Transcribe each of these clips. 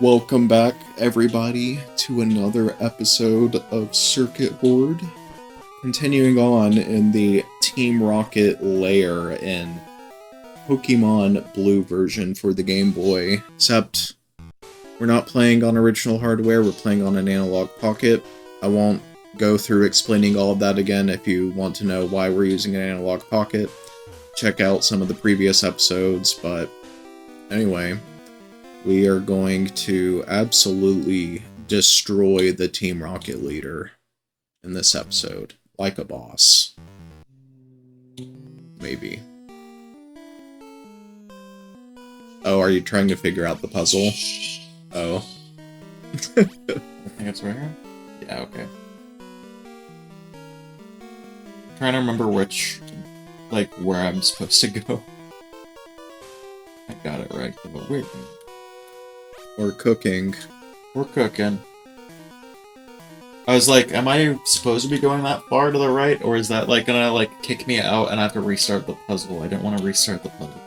Welcome back, everybody, to another episode of Circuit Board. Continuing on in the Team Rocket layer in Pokémon Blue version for the Game Boy, except we're not playing on original hardware, we're playing on an analog pocket. I won't go through explaining all of that again. If you want to know why we're using an analog pocket, check out some of the previous episodes, but anyway, we are going to absolutely destroy the Team Rocket leader in this episode, like a boss. Maybe. Oh, are you trying to figure out the puzzle? Oh. I think it's right here? Yeah, okay. I'm trying to remember which, where I'm supposed to go. I got it right, but weird. Or cooking. We're cooking. I was like, am I supposed to be going that far to the right, or is that, gonna, kick me out and I have to restart the puzzle? I don't want to restart the puzzle.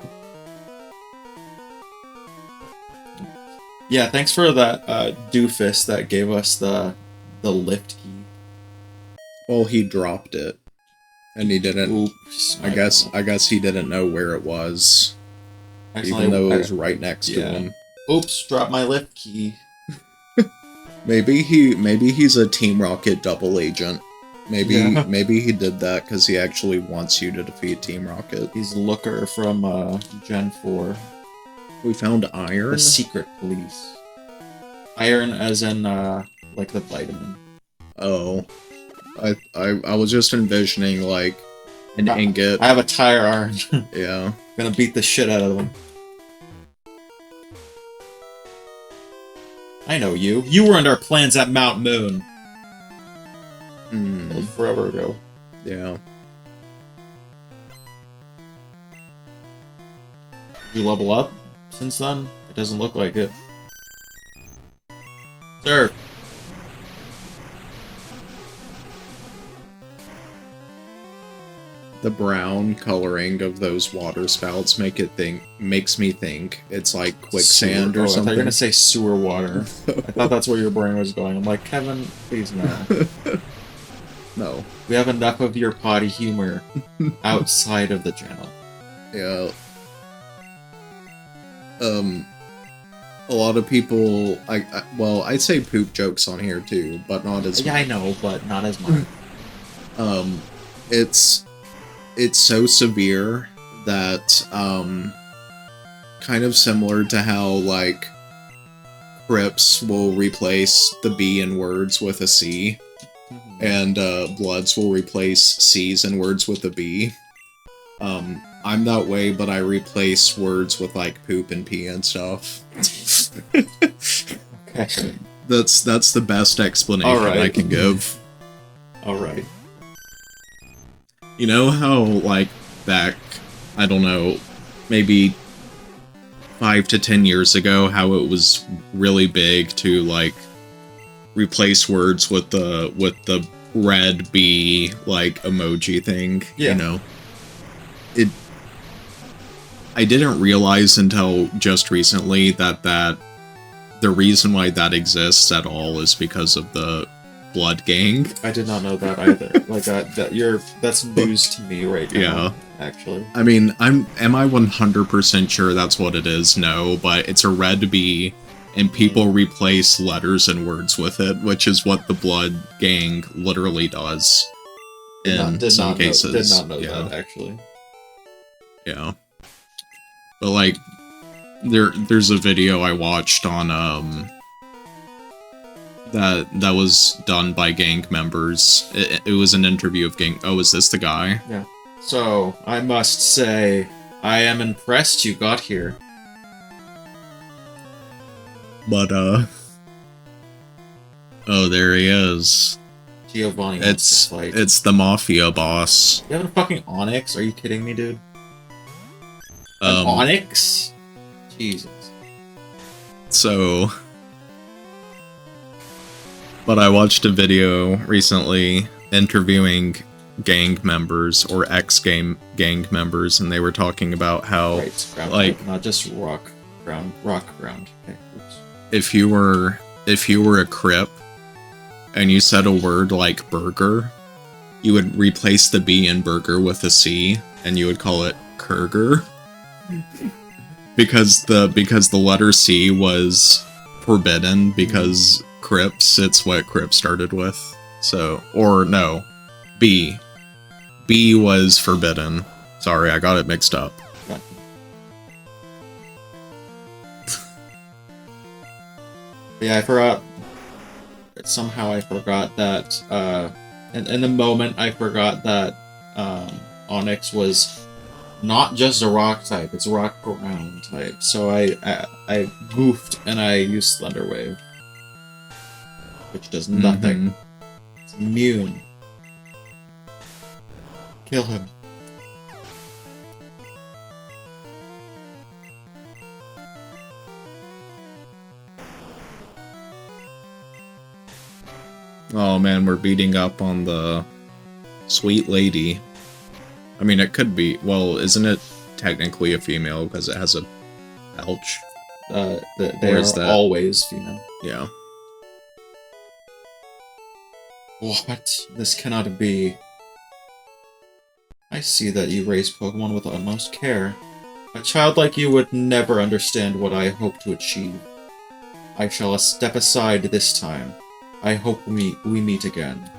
Yeah, thanks for that, doofus that gave us the lift key. Well, he dropped it. And he didn't... Oops. I guess he didn't know where it was. Even though it was right next to him. Oops, dropped my lift key. Maybe he's a Team Rocket double agent. Maybe he did that because he actually wants you to defeat Team Rocket. He's Looker from Gen 4. We found iron? The secret police. Iron as in the vitamin. Oh. I was just envisioning an ingot. I have a tire iron. Yeah. Gonna beat the shit out of them. I know you. You were in our plans at Mount Moon. That was forever ago. Yeah. Did you level up since then? It doesn't look like it. Sir. The brown coloring of those water spouts makes me think it's like quicksand or something. I thought you were gonna say sewer water. I thought that's where your brain was going. I'm like, Kevin, please no. No. We have enough of your potty humor outside of the channel. Yeah. A lot of people, I'd say poop jokes on here too, but not as much. Yeah, I know, but not as much. It's so severe that, kind of similar to how, Crips will replace the B in words with a C, and, Bloods will replace C's in words with a B. I'm that way, but I replace words with, poop and pee and stuff. Okay. That's the best explanation I can give. Alright. You know how, back, I don't know, maybe 5 to 10 years ago, how it was really big to, replace words with the red B, emoji thing, yeah. You know? I didn't realize until just recently that the reason why that exists at all is because of the Blood Gang. I did not know that either. That's news to me right now. Yeah. Actually. I mean, am I 100% sure that's what it is? No, but it's a red B, and people replace letters and words with it, which is what the Blood Gang literally does in some cases. Did not know that, actually. Yeah. But, there's a video I watched on, that was done by gang members. It was an interview of gang... Oh, is this the guy? Yeah. So, I must say, I am impressed you got here. But, oh, there he is. Giovanni It's the Mafia boss. You have a fucking Onyx? Are you kidding me, dude? An Onyx? Jesus. So... But I watched a video recently interviewing gang members or ex-gang members, and they were talking about how, right, ground, not just rock ground. Okay, oops. if you were a Crip and you said a word like burger, you would replace the B in burger with a C, and you would call it Kurger. because the letter C was forbidden, because Crips, it's what Crip started with. So, or no, B. B was forbidden. Sorry, I got it mixed up. Yeah, I forgot. Somehow I forgot that, in the moment I forgot that, Onyx was not just a rock type, it's a rock ground type. So I goofed and I used Thunder Wave, which does nothing. It's immune. Kill him. Oh man, we're beating up on the sweet lady. I mean, it could be. Well, isn't it technically a female because it has a pouch? They are always female. Yeah. What? This cannot be. I see that you raise Pokemon with utmost care. A child like you would never understand what I hope to achieve. I shall step aside this time. I hope we meet again.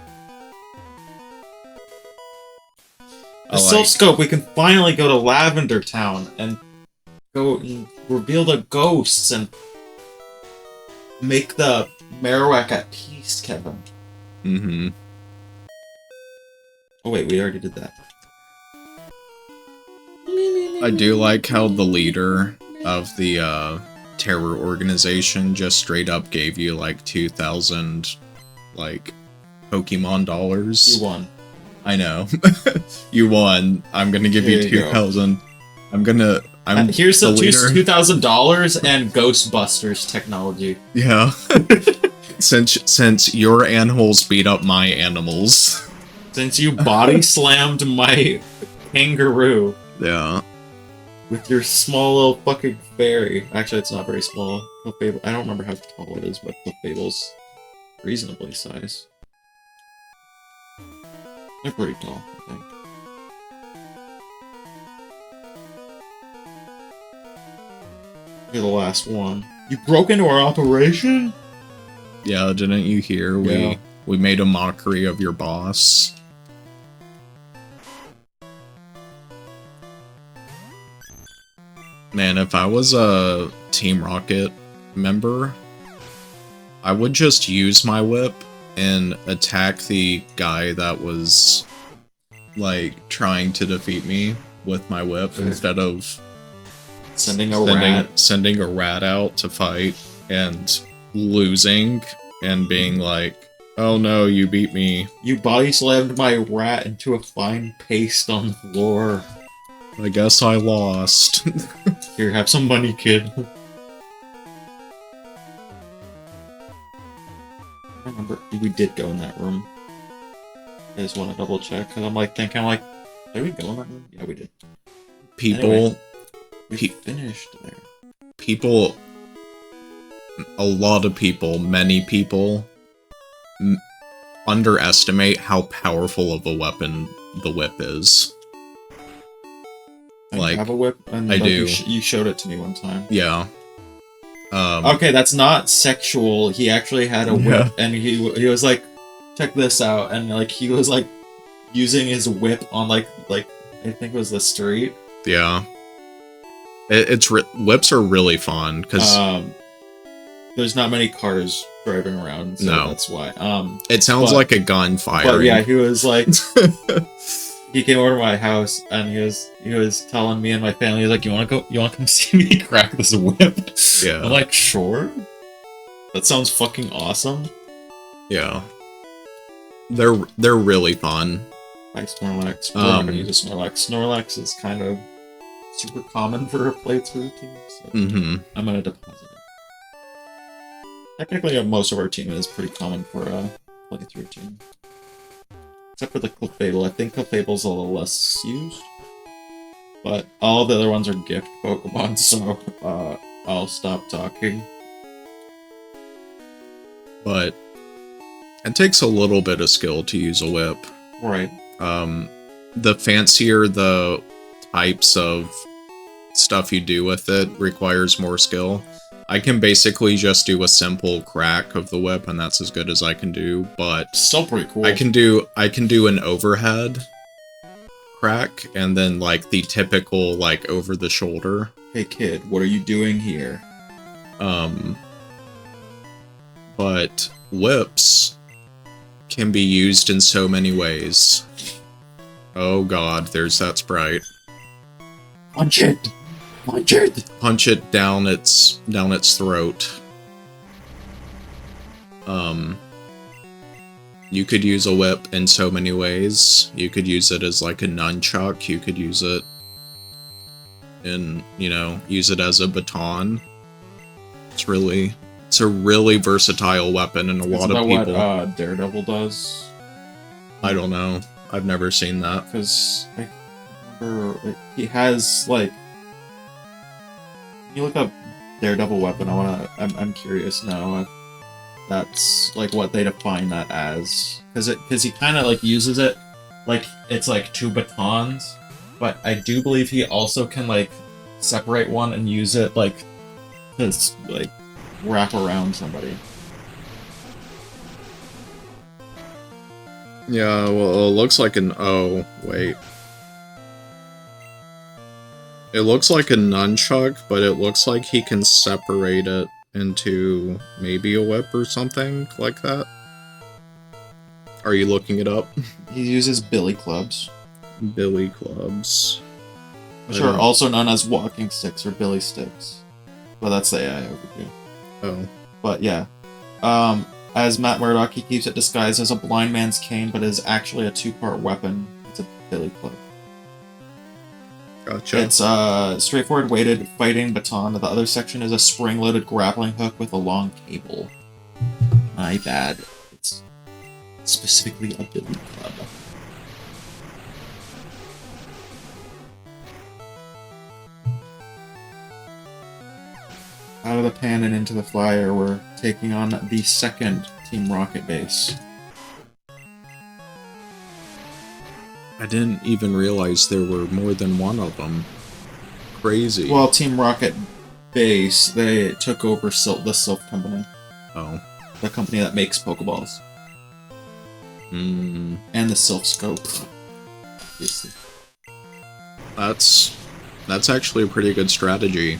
The Silph Scope, we can finally go to Lavender Town and go and reveal the ghosts and make the Marowak at peace, Kevin. Mm-hmm. Oh wait, we already did that. I do like how the leader of the terror organization just straight up gave you like 2,000 like Pokemon dollars. You won. I know. You won. I'm gonna give you 2,000. Here's the $2,000 and Ghostbusters technology. Yeah. since your animals beat up my animals. Since you body slammed my kangaroo. Yeah. With your small little fucking fairy. Actually, it's not very small. Clefable, I don't remember how tall it is, but Clefable's reasonably sized. They're pretty tall, I think. You're the last one. You broke into our operation? Yeah, didn't you hear? Yeah. We made a mockery of your boss. Man, if I was a Team Rocket member, I would just use my whip and attack the guy that was, like, trying to defeat me with my whip instead of sending a rat out to fight and losing and being like, oh no, you beat me. You body slammed my rat into a fine paste on the floor. I guess I lost. Here, have some money, kid. I remember we did go in that room. I just want to double check, because I'm did we go in that room? Yeah, we did. People... We finished there. People... A lot of people, many people, underestimate how powerful of a weapon the whip is. I have a whip, and I do. You showed it to me one time. Yeah. Okay, that's not sexual. He actually had a whip, and he was like, check this out, and like he was like using his whip on like I think it was the street. Yeah. Whips are really fun because there's not many cars driving around, so that's why. It sounds like a gun firing. But yeah, he was like. He came over to my house and he was telling me and my family, he's like, you wanna come see me crack this whip? Yeah. I'm like, sure. That sounds fucking awesome. Yeah. They're really fun. Hi, Snorlax. We're not gonna use a Snorlax. Snorlax is kind of super common for a playthrough team, so I'm gonna deposit it. Technically most of our team is pretty common for a playthrough team. Except for the Clefable. I think Clefable's a little less used. But all the other ones are gift Pokemon, so I'll stop talking. but it takes a little bit of skill to use a whip. Right. The fancier the types of stuff you do with it requires more skill. I can basically just do a simple crack of the whip, and that's as good as I can do, but Still pretty cool. I can do an overhead crack, and then, like, the typical, like, over the shoulder. Hey kid, what are you doing here? But whips can be used in so many ways. Oh god, there's that sprite. Punch it! Punch it! Punch it down its throat. You could use a whip in so many ways. You could use it as like a nunchuck. You could use it in, use it as a baton. It's a really versatile weapon, and a lot of people. What Daredevil does? I don't know. I've never seen that. Because I remember he has like. Can you look up Daredevil weapon? I'm curious now. If that's like what they define that as, because he kind of like uses it like it's like two batons, but I do believe he also can like separate one and use it like to like wrap around somebody. Yeah, well, it looks like an... Oh, wait. It looks like a nunchuck, but it looks like he can separate it into maybe a whip or something like that. Are you looking it up? He uses billy clubs. Billy clubs. Which are also known as walking sticks or billy sticks. But that's the AI overview. Oh. But yeah. As Matt Murdock, he keeps it disguised as a blind man's cane, but is actually a two-part weapon. It's a billy club. Gotcha. It's a straightforward weighted fighting baton. The other section is a spring-loaded grappling hook with a long cable. My bad. It's specifically a billy club. Out of the pan and into the flyer, we're taking on the second Team Rocket base. I didn't even realize there were more than one of them. Crazy. Well, Team Rocket base, they took over the Sylph Company. Oh. The company that makes Pokeballs. Hmm. And the Sylph Scope. Obviously. That's actually a pretty good strategy.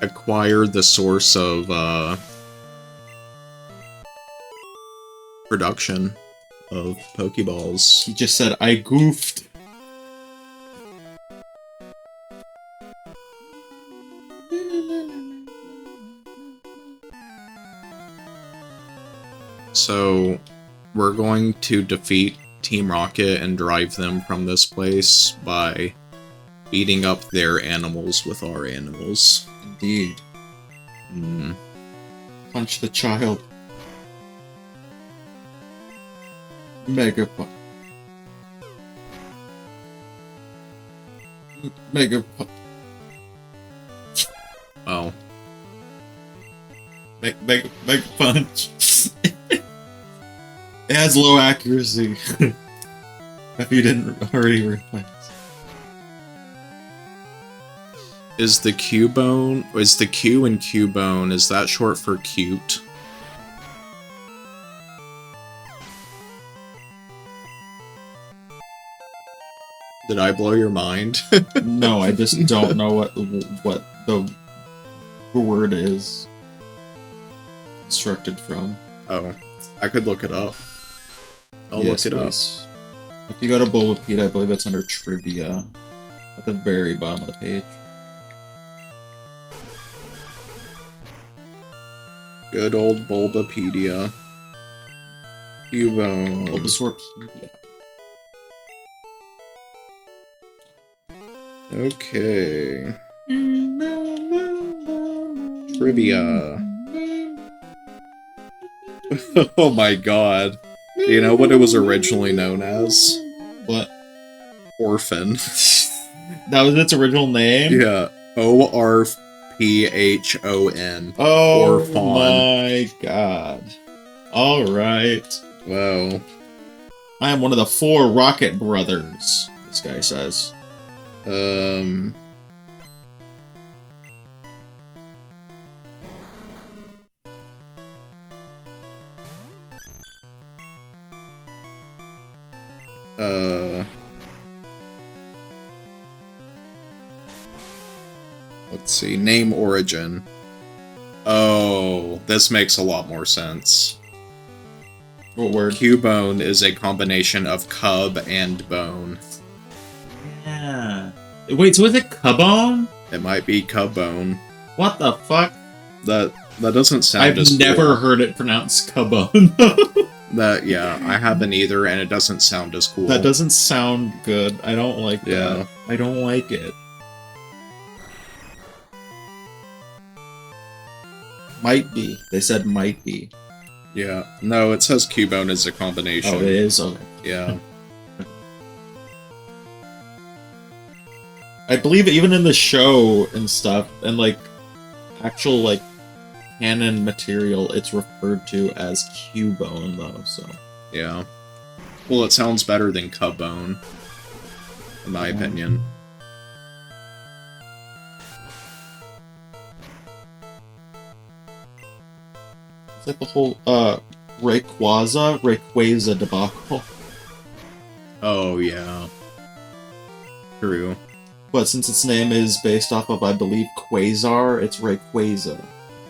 Acquire the source of, production of Pokeballs. He just said, I goofed. So, we're going to defeat Team Rocket and drive them from this place by beating up their animals with our animals. Indeed. Hmm. Punch the child. Mega punch. Mega punch. Oh. Mega punch. It has low accuracy. If you didn't already realize. Is the Q in Cubone, is that short for cute? Did I blow your mind? No, I just don't know what the word is constructed from. Oh, I could look it up. I'll look it up. If you go to Bulbapedia, I believe it's under trivia at the very bottom of the page. Good old Bulbapedia. Cubone. Bulbasaurpedia. Okay. Trivia. Oh my god. Do you know what it was originally known as? What? Orphan. That was its original name? Yeah. ORPHAN. P-H-O-N. Oh or Fawn. my god. Alright. Wow. I am one of the 4 Rocket Brothers, this guy says. Let's see. Name origin. Oh, this makes a lot more sense. What word? Cubone is a combination of cub and bone. Yeah. Wait, so is it Cubone? It might be Cubone. What the fuck? That doesn't sound I've as never cool. heard it pronounced Cubone. Yeah, I haven't either, and it doesn't sound as cool. That doesn't sound good. I don't like Yeah. that. I don't like it. Might be. They said might be. Yeah. No, it says Cubone is a combination. Oh, it is? Okay. Yeah. I believe even in the show and stuff, and like actual like canon material, it's referred to as Cubone though, so. Yeah. Well, it sounds better than Cubone, in my opinion. It's like the whole Rayquaza debacle. Oh, yeah. True. But since its name is based off of, I believe, Quasar, it's Rayquaza.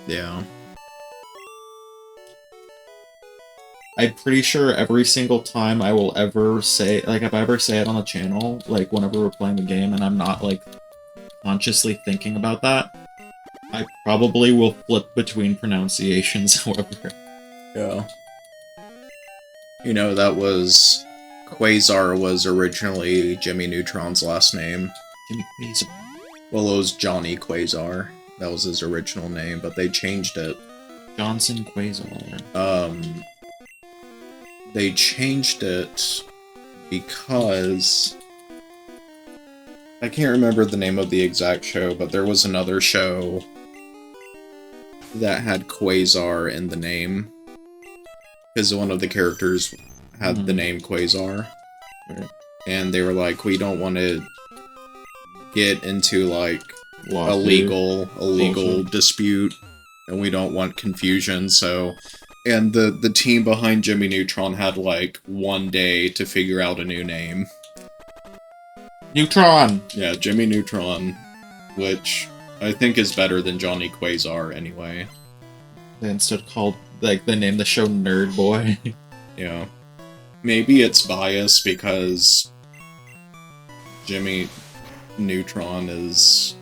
Yeah. I'm pretty sure every single time I will ever say, like, if I ever say it on the channel, like, whenever we're playing the game and I'm not, like, consciously thinking about that, I probably will flip between pronunciations, however. Yeah. You know, that was... Quasar was originally Jimmy Neutron's last name. Jimmy Quasar. Well, it was Johnny Quasar. That was his original name, but they changed it. Johnson Quasar. They changed it because... I can't remember the name of the exact show, but there was another show that had Quasar in the name. Because one of the characters had the name Quasar. Right. And they were like, we don't want to get into, like, a legal dispute, and we don't want confusion, so... And the team behind Jimmy Neutron had, like, one day to figure out a new name. Neutron! Yeah, Jimmy Neutron, which I think is better than Johnny Quasar anyway. They instead called, like, they named the show Nerd Boy. Yeah. Maybe it's biased because Jimmy Neutron is,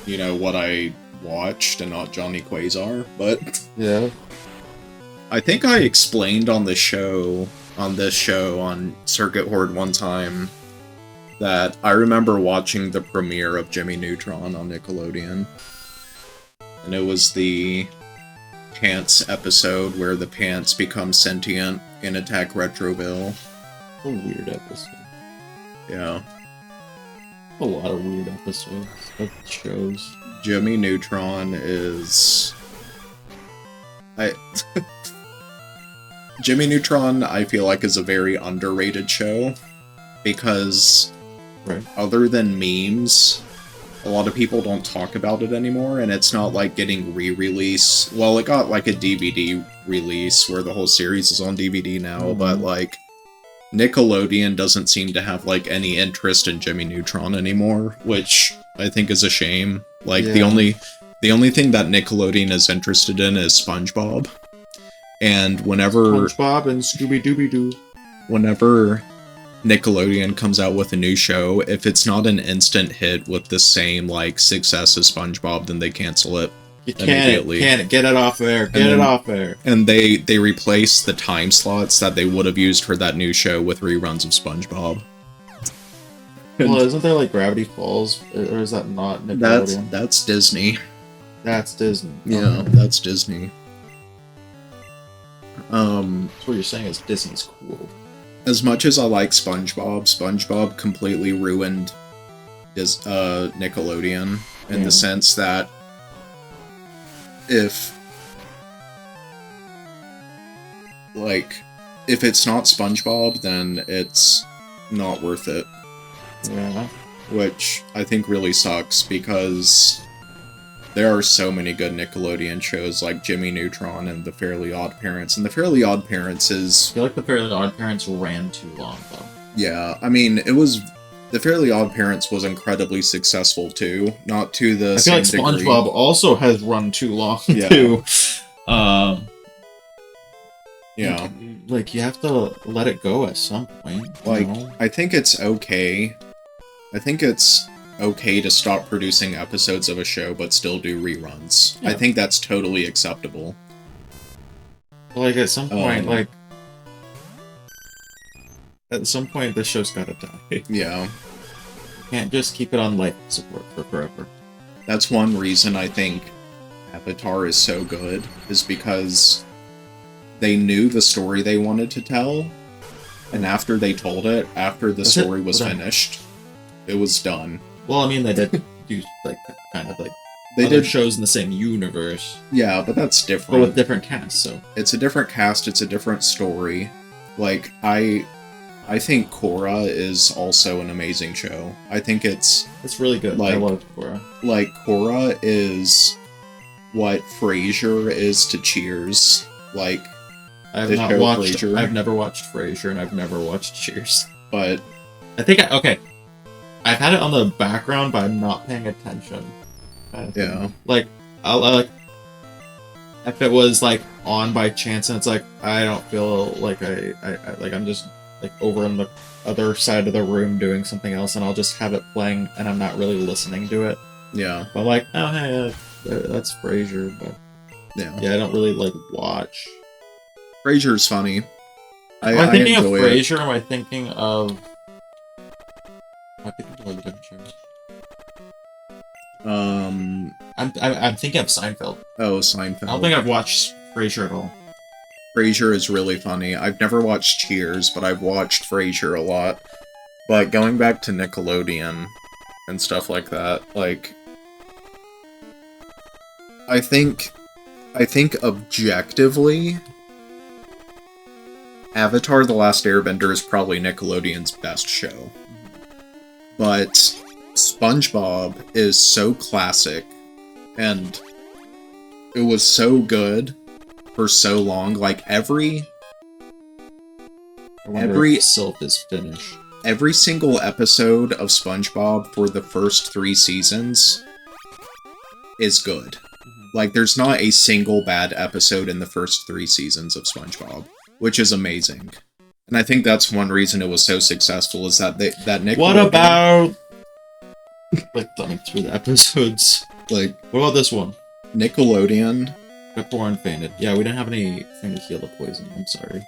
you know, what I watched and not Johnny Quasar, but... Yeah. I think I explained on this show, on Circuit Horde one time, that I remember watching the premiere of Jimmy Neutron on Nickelodeon. And it was the Pants episode where the Pants become sentient and attack Retroville. A weird episode. Yeah. A lot of weird episodes of shows. Jimmy Neutron is... Jimmy Neutron, I feel like, is a very underrated show. Because, other than memes, a lot of people don't talk about it anymore, and it's not like getting re-release. Well, it got like a DVD release where the whole series is on DVD now, but like Nickelodeon doesn't seem to have like any interest in Jimmy Neutron anymore, which I think is a shame. Like the only thing that Nickelodeon is interested in is SpongeBob. And whenever SpongeBob and Scooby-Dooby-Doo. Whenever Nickelodeon comes out with a new show, if it's not an instant hit with the same, like, success as SpongeBob, then they cancel it immediately. Get it off there. Get it off there. And they replace the time slots that they would have used for that new show with reruns of SpongeBob. Well, isn't there, like, Gravity Falls? Or is that not Nickelodeon? That's Disney. That's Disney. Yeah, that's Disney. So what you're saying is Disney's cool. As much as I like SpongeBob, SpongeBob completely ruined is Nickelodeon in Yeah. the sense that if it's not SpongeBob, then it's not worth it. Yeah. Which I think really sucks because there are so many good Nickelodeon shows like Jimmy Neutron and The Fairly Odd Parents. And The Fairly Odd Parents I is... feel like The Fairly Odd Parents ran too long, though. Yeah, I mean, it was... The Fairly Odd Parents was incredibly successful, too. Not to the I feel same like degree. SpongeBob also has run too long, Yeah. too. Yeah. Like, you have to let it go at some point. Like, you know? I think it's okay. I think it's okay to stop producing episodes of a show but still do reruns. Yeah. I think that's totally acceptable. Like, at some point, Um, at some point, the show's gotta die. Yeah. You can't just keep it on life support for forever. That's one reason I think Avatar is so good, is because they knew the story they wanted to tell, and after they told it, after the story was finished, it was done. Well, I mean, they did do, like, kind of, like, They other did, shows in the same universe, yeah, but that's but different. with different casts, so... It's a different cast, it's a different story. Like, I think Korra is also an amazing show. I think it's, It's really good. I Like- love Korra. like, Korra is what Frasier is to Cheers. Like, I've the not show watched... Frasier. I've never watched Frasier, and I've never watched Cheers. but, I think okay. I've had it on the background, but I'm not paying attention. Kind of thing. yeah. Like, I like if it was like on by chance, and it's like I don't feel like I like I'm just like over in the other side of the room doing something else, and I'll just have it playing, and I'm not really listening to it. Yeah. But like, oh hey, that's Frasier, but Yeah. yeah, I don't really like watch. Frasier's funny. Am I thinking of enjoy it. Frasier? Am I thinking of? Am I thinking of other different shows? I'm thinking of Seinfeld. Oh, Seinfeld. I don't think I've watched Frasier at all. Frasier is really funny. I've never watched Cheers, but I've watched Frasier a lot. But going back to Nickelodeon and stuff like that, like, I think objectively, Avatar: The Last Airbender is probably Nickelodeon's best show. But SpongeBob is so classic, and it was so good for so long. Like, I wonder Every- if Sylph is finished. every single episode of SpongeBob for the first 3 seasons is good. Like, there's not a single bad episode in the first 3 seasons of SpongeBob, which is amazing. And I think that's one reason it was so successful, is that Nickelodeon... What about like thumbing through the episodes? Like, What about this one? Nickelodeon... Peppercorn fainted. Yeah, we didn't have anything to heal the poison. I'm sorry.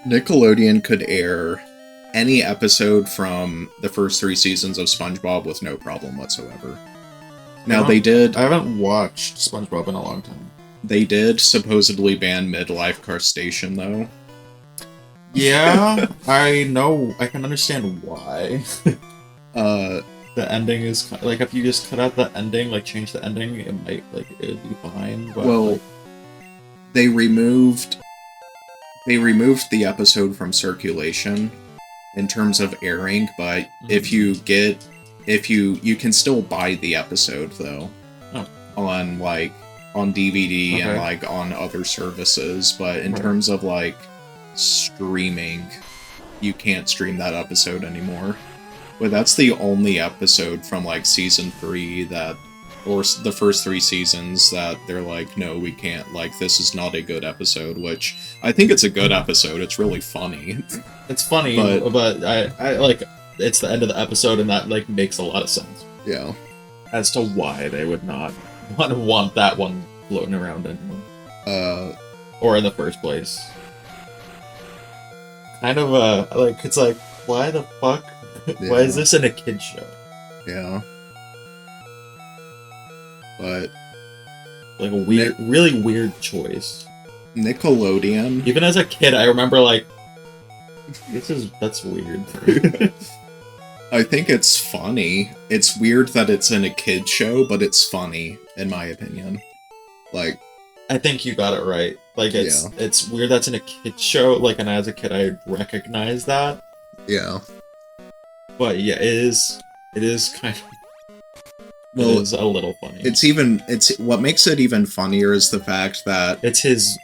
Nickelodeon could air any episode from the first 3 seasons of SpongeBob with no problem whatsoever. Now, they did... I haven't watched SpongeBob in a long time. They did supposedly ban midlife crustacean, though. Yeah, I know. I can understand why. Uh, The ending is like if you just cut out the ending, like change the ending, it might it'd be fine. But well, like, they removed the episode from circulation in terms of airing, but if you can still buy the episode though. Oh. on DVD and Okay. like on other services, but in Right. terms of like streaming, you can't stream that episode anymore. But that's the only episode from like season 3 or the first 3 seasons that they're like, no, we can't, like, this is not a good episode, which I think it's a good episode. It's really funny. it's funny, but- but I like it's the end of the episode, and that like makes a lot of sense Yeah. as to why they would not want that one floating around anymore, or in the first place. Kind of like it's like, why the fuck? Why is this in a kid's show? Yeah. But Like a weird, really weird choice. Nickelodeon, Even as a kid, I remember like, that's weird. I think it's funny. It's weird that it's in a kid show, but it's funny, in my opinion. Like, I think you got it right. Like, Yeah. it's weird that's in a kid's show, like, and as a kid I recognize that. yeah. But yeah, it is kind of... Well, it is a little funny. It's what makes it even funnier is the fact that It's his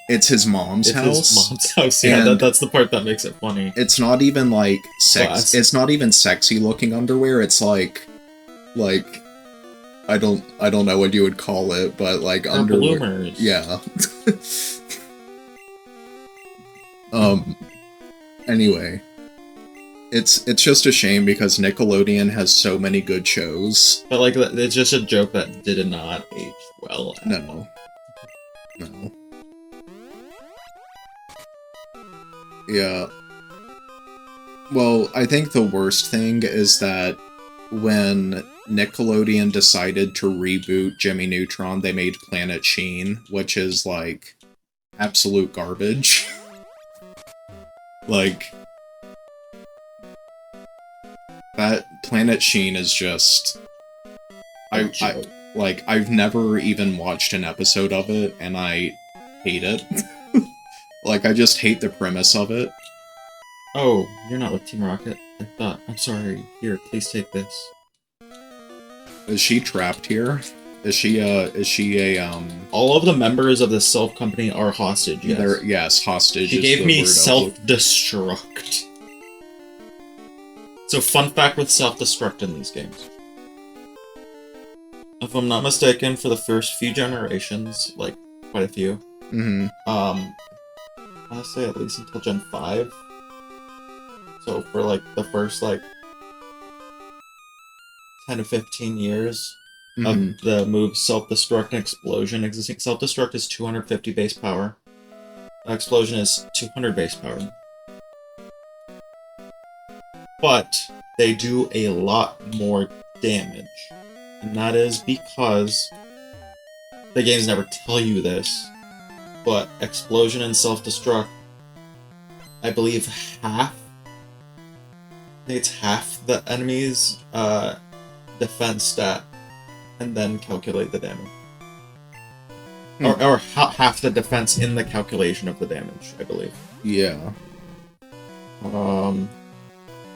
mom's house. It's his mom's house, yeah, And that's the part that makes it funny. It's not even, like, Glass. it's not even sexy-looking underwear, it's like, I don't know what you would call it, but, like, Or underwear. bloomers. Yeah. Anyway. It's just a shame because Nickelodeon has so many good shows. But, like, it's just a joke that did not age well at all. No. Yeah. Well, I think the worst thing is that when Nickelodeon decided to reboot Jimmy Neutron, they made Planet Sheen, which is, like, absolute garbage. Like, that Planet Sheen is just... I've never even watched an episode of it, and I hate it. Like, I just hate the premise of it. Oh, you're not with Team Rocket? I thought. I'm sorry. Here, please take this. Is she trapped here? Is she a All of the members of the Self Company are hostage, yes. Yes, hostage. She is gave the me word self-destruct. So, fun fact with self-destruct in these games. If I'm not mistaken, for the first few generations, like, quite a few, I'll say at least until Gen 5. So, for, like, the first, like, 10 to 15 years of the move Self-Destruct and Explosion existing. Self-Destruct is 250 base power. Explosion is 200 base power. But they do a lot more damage. And that is because the games never tell you this, but Explosion and Self-Destruct, I believe I think it's half the enemy's defense stat, and then calculate the damage. Or half the defense in the calculation of the damage, I believe. Yeah. Let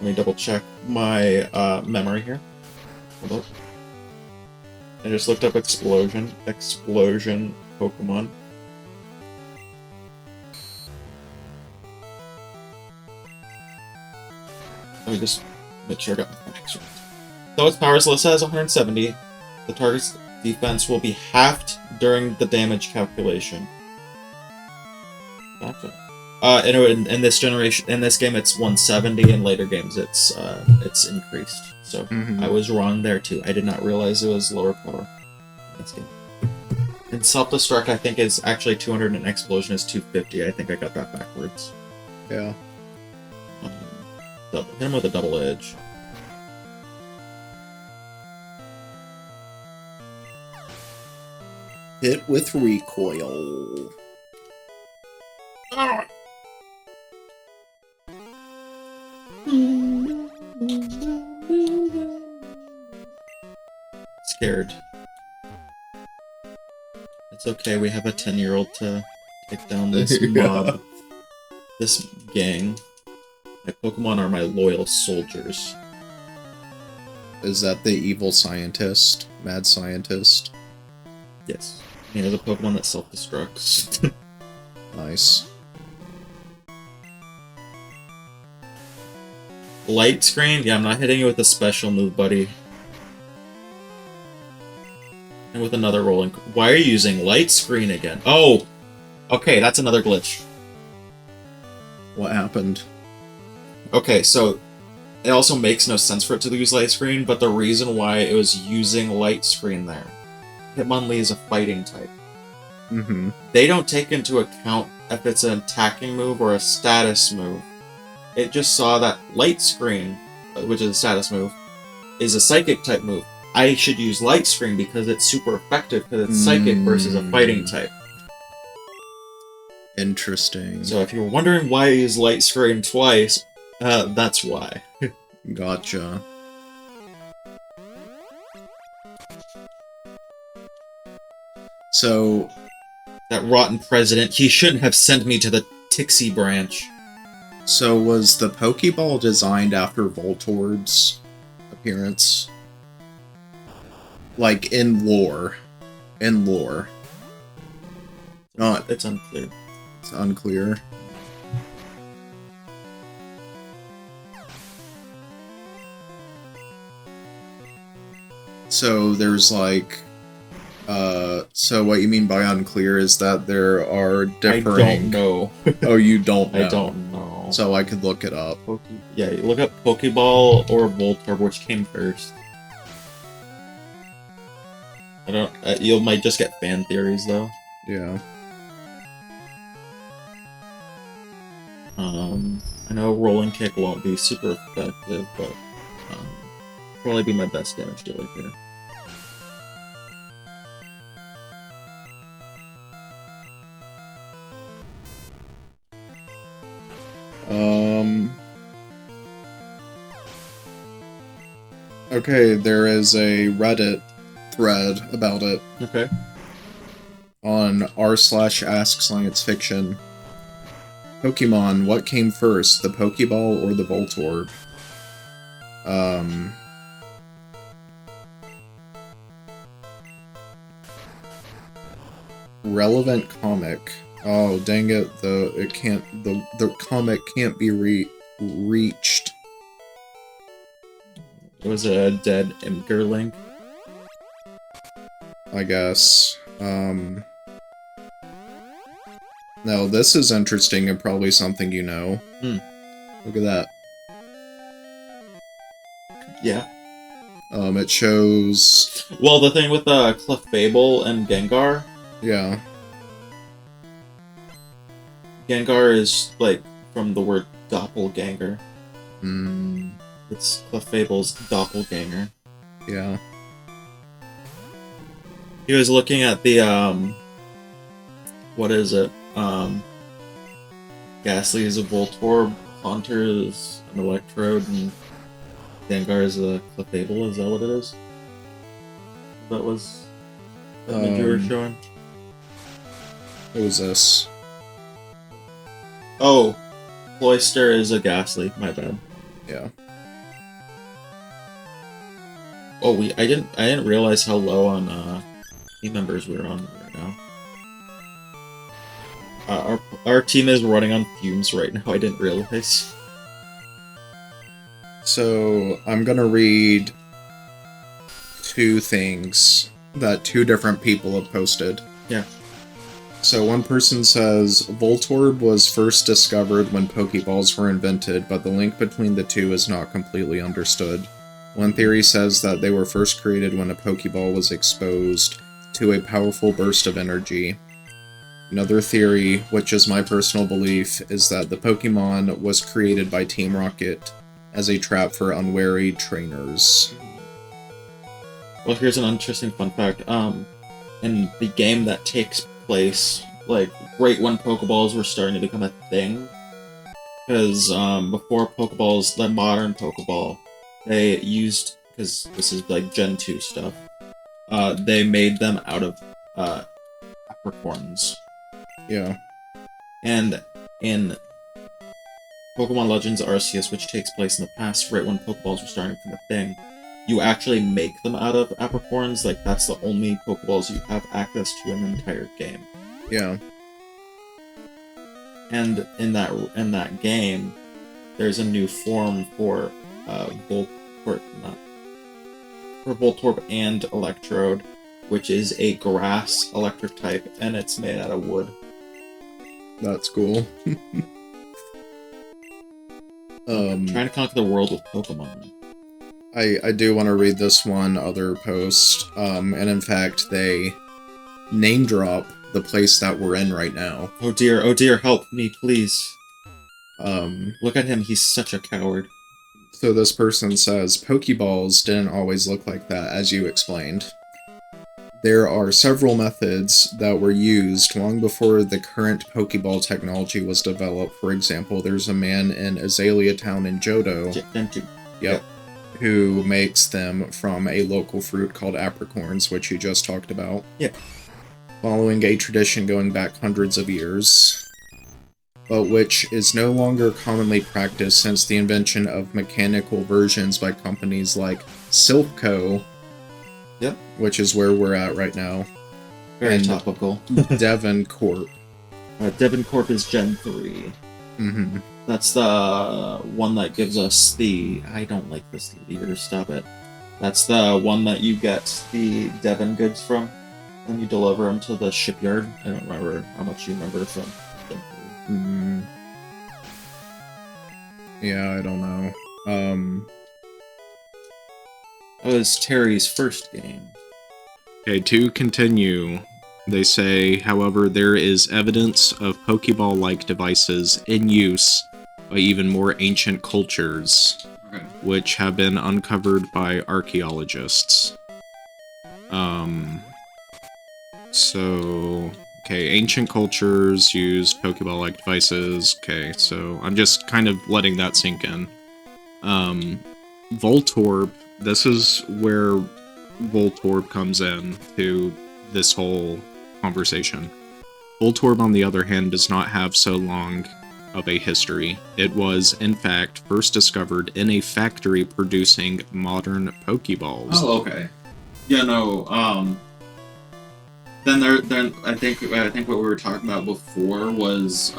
me double check my memory here. Hold up. I just looked up Explosion Pokemon. Let me just make sure I got my facts right. So its power list has 170. The target's defense will be halved during the damage calculation. Gotcha. In this game, it's 170. In later games, it's increased. So I was wrong there too. I did not realize it was lower power in this game. And Self-Destruct, I think, is actually 200, and Explosion is 250. I think I got that backwards. Yeah. Hit him with a double edge. Hit with recoil. Scared. It's okay, we have a 10-year-old to take down this mob. This gang. My Pokemon are my loyal soldiers. Is that the evil scientist? Mad scientist? Yes. He has a Pokemon that self-destructs. Nice. Light Screen? Yeah, I'm not hitting you with a special move, buddy. And with another rolling... Why are you using Light Screen again? Oh! Okay, that's another glitch. What happened? Okay, so it also makes no sense for it to use Light Screen, but the reason why it was using Light Screen there, Hitmonlee is a fighting type. They don't take into account if it's an attacking move or a status move. It just saw that Light Screen, which is a status move, is a psychic type move. I should use Light Screen because it's super effective because it's psychic versus a fighting type. Interesting. So if you're wondering why I use Light Screen twice, that's why. Gotcha. So, That rotten president, he shouldn't have sent me to the Tixie branch. so was the Pokeball designed after Voltorb's appearance? Like, in lore. In lore. Not... It's unclear. It's unclear. So there's like, so what you mean by unclear is that there are differing... I don't know. Oh, you don't know? I don't know. So I could look it up. Yeah, you look up Pokeball or Voltorb, which came first. I don't. You might just get fan theories though. Yeah. I know Rolling Kick won't be super effective, but probably be my best damage dealer here. Okay, there is a Reddit thread about it. Okay. On r/AskScienceFiction. Pokemon, what came first, the Pokeball or the Voltorb? Relevant comic. Oh, dang it, the comic can't be reached. Was it a dead Imgur link? I guess. Now, this is interesting and probably something you know. Look at that. Yeah. It shows... Well, the thing with Clefable and Gengar... Yeah. Gengar is, like, from the word doppelganger. It's Clefable's doppelganger. Yeah. He was looking at the, what is it? Ghastly is a Voltorb, Haunter is an Electrode, and Gengar is a Clefable, is that what it is? That was the image you were showing? What was this? Oh, Cloyster is a Ghastly, my bad. Yeah. Oh, I didn't realize how low on team members we were on right now. Our team is running on fumes right now. I didn't realize. So I'm gonna read two things that two different people have posted. Yeah. So one person says, Voltorb was first discovered when Pokeballs were invented, but the link between the two is not completely understood. One theory says that they were first created when a Pokeball was exposed to a powerful burst of energy. Another theory, which is my personal belief, is that the Pokemon was created by Team Rocket as a trap for unwary trainers. Well, here's an interesting fun fact. In the game that takes place, like, right when Pokeballs were starting to become a thing, because before Pokeballs, the modern Pokeball, they used, because this is like Gen 2 stuff, they made them out of apricorns. Yeah. And in Pokemon Legends Arceus, which takes place in the past, right when Pokeballs were starting to become a thing, you actually make them out of apricorns. Like, that's the only Pokeballs you have access to in the entire game. Yeah. And in that game, there's a new form for Voltorb and Electrode, which is a grass electric type, and it's made out of wood. That's cool. Trying to conquer the world with Pokemon. I do want to read this one other post, and in fact, they name drop the place that we're in right now. Oh dear, help me, please. Look at him, he's such a coward. So this person says, Pokeballs didn't always look like that, as you explained. There are several methods that were used long before the current Pokeball technology was developed. For example, there's a man in Azalea Town in Johto, yep, who makes them from a local fruit called apricorns, which you just talked about. Yep. following a tradition going back hundreds of years, but which is no longer commonly practiced since the invention of mechanical versions by companies like Silpco, Yep. which is where we're at right now, Very and topical. Devon Corp. Devon Corp is Gen 3. Mm-hmm. That's the one that gives us the... I don't like this leader, stop it. That's the one that you get the Devon goods from, and you deliver them to the shipyard. I don't remember how much you remember from Gen 3. Mm. Yeah, I don't know. It was Terry's first game. Okay, to continue, they say, however, there is evidence of Pokeball-like devices in use by even more ancient cultures, Okay. which have been uncovered by archaeologists. Okay, ancient cultures use Pokeball-like devices. Okay, so I'm just kind of letting that sink in. Voltorb, this is where Voltorb comes in to this whole conversation. Voltorb, on the other hand, does not have so long of a history. It was, in fact, first discovered in a factory producing modern Pokeballs. Oh, okay. Yeah, no, then I think what we were talking about before was,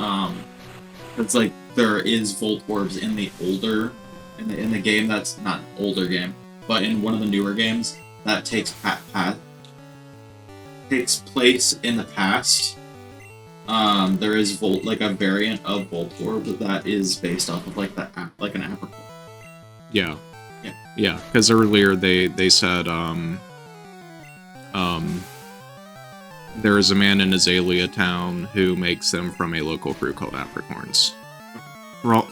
it's like there is Voltorbs in the older, in the game that's not an older game, but in one of the newer games that takes place in the past. There is like a variant of Voltorb that is based off of like an apricot. Yeah. Yeah. Yeah, because earlier they said, there is a man in Azalea Town who makes them from a local fruit called apricorns,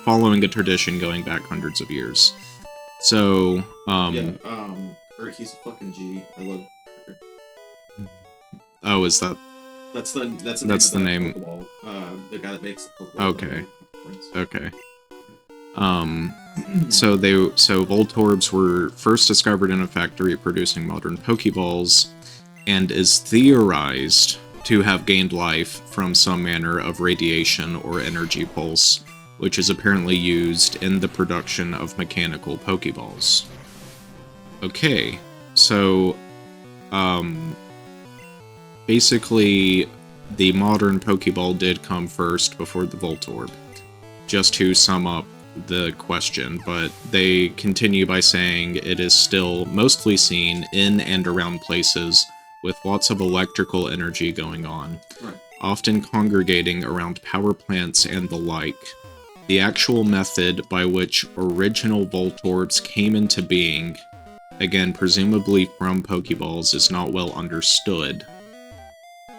following a tradition going back hundreds of years. So, he's a fucking G. I love. Oh, is that? That's the name. Pokeball. The guy that makes the Pokeball. Okay. Okay. So Voltorbs were first discovered in a factory producing modern Pokeballs, and is theorized to have gained life from some manner of radiation or energy pulse, which is apparently used in the production of mechanical Pokeballs. Okay, so, basically, the modern Pokeball did come first before the Voltorb, just to sum up the question, but they continue by saying it is still mostly seen in and around places with lots of electrical energy going on, right, often congregating around power plants and the like. The actual method by which original Voltorbs came into being, again presumably from Pokeballs, is not well understood.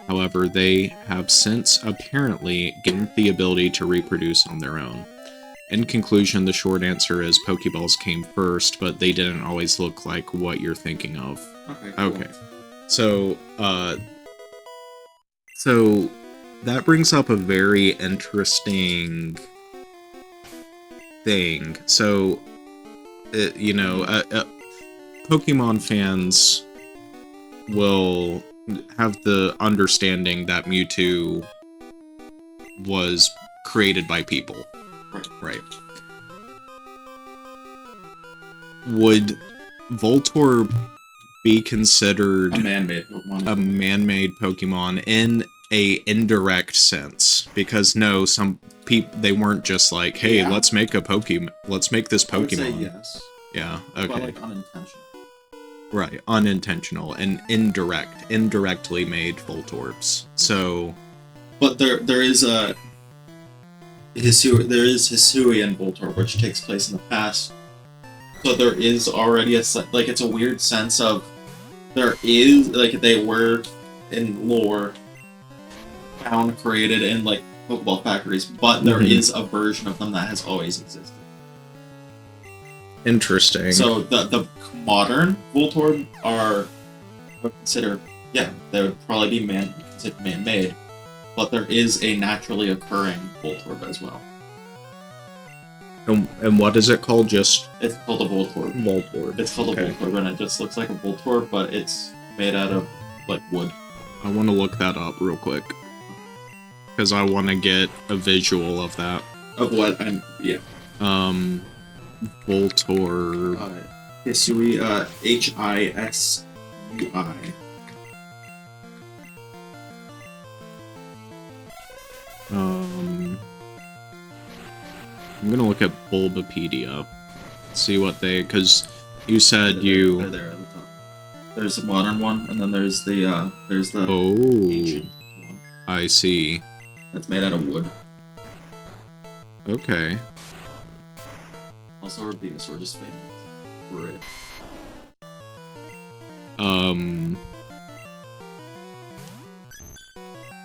However, they have since apparently gained the ability to reproduce on their own. In conclusion, the short answer is Pokeballs came first, but they didn't always look like what you're thinking of. Okay. Cool. Okay. So that brings up a very interesting thing. So, Pokemon fans will have the understanding that Mewtwo was created by people. Right. Would Voltorb be considered a man-made Pokemon in a indirect sense? Because no, some people, they weren't just like, hey, Yeah. let's make this Pokemon. I would say yes. Yeah, okay. But like unintentional. Right, unintentional and indirectly made Voltorbs. So, but there is Hisuian Voltorb, which takes place in the past. So there is already it's a weird sense of there is they were in lore found created in like Pokeball factories, but there is a version of them that has always existed. Interesting. So the modern Voltorb are considered, they would probably be considered man-made, but there is a naturally occurring Voltorb as well. And what is it called? It's called a Voltorb. Voltorb. It's called a Voltorb, and it just looks like a Voltorb, but it's made out of like wood. I want to look that up real quick. Because I want to get a visual of that. Of what? Yeah. Voltorb. Hisui, Hisui. I'm gonna look at Bulbapedia. See what they... Because you said you... They're there at the top. There's the modern one, and then there's the ancient one. I see. That's made out of wood. Okay. Also, our Venusaur just famous for it.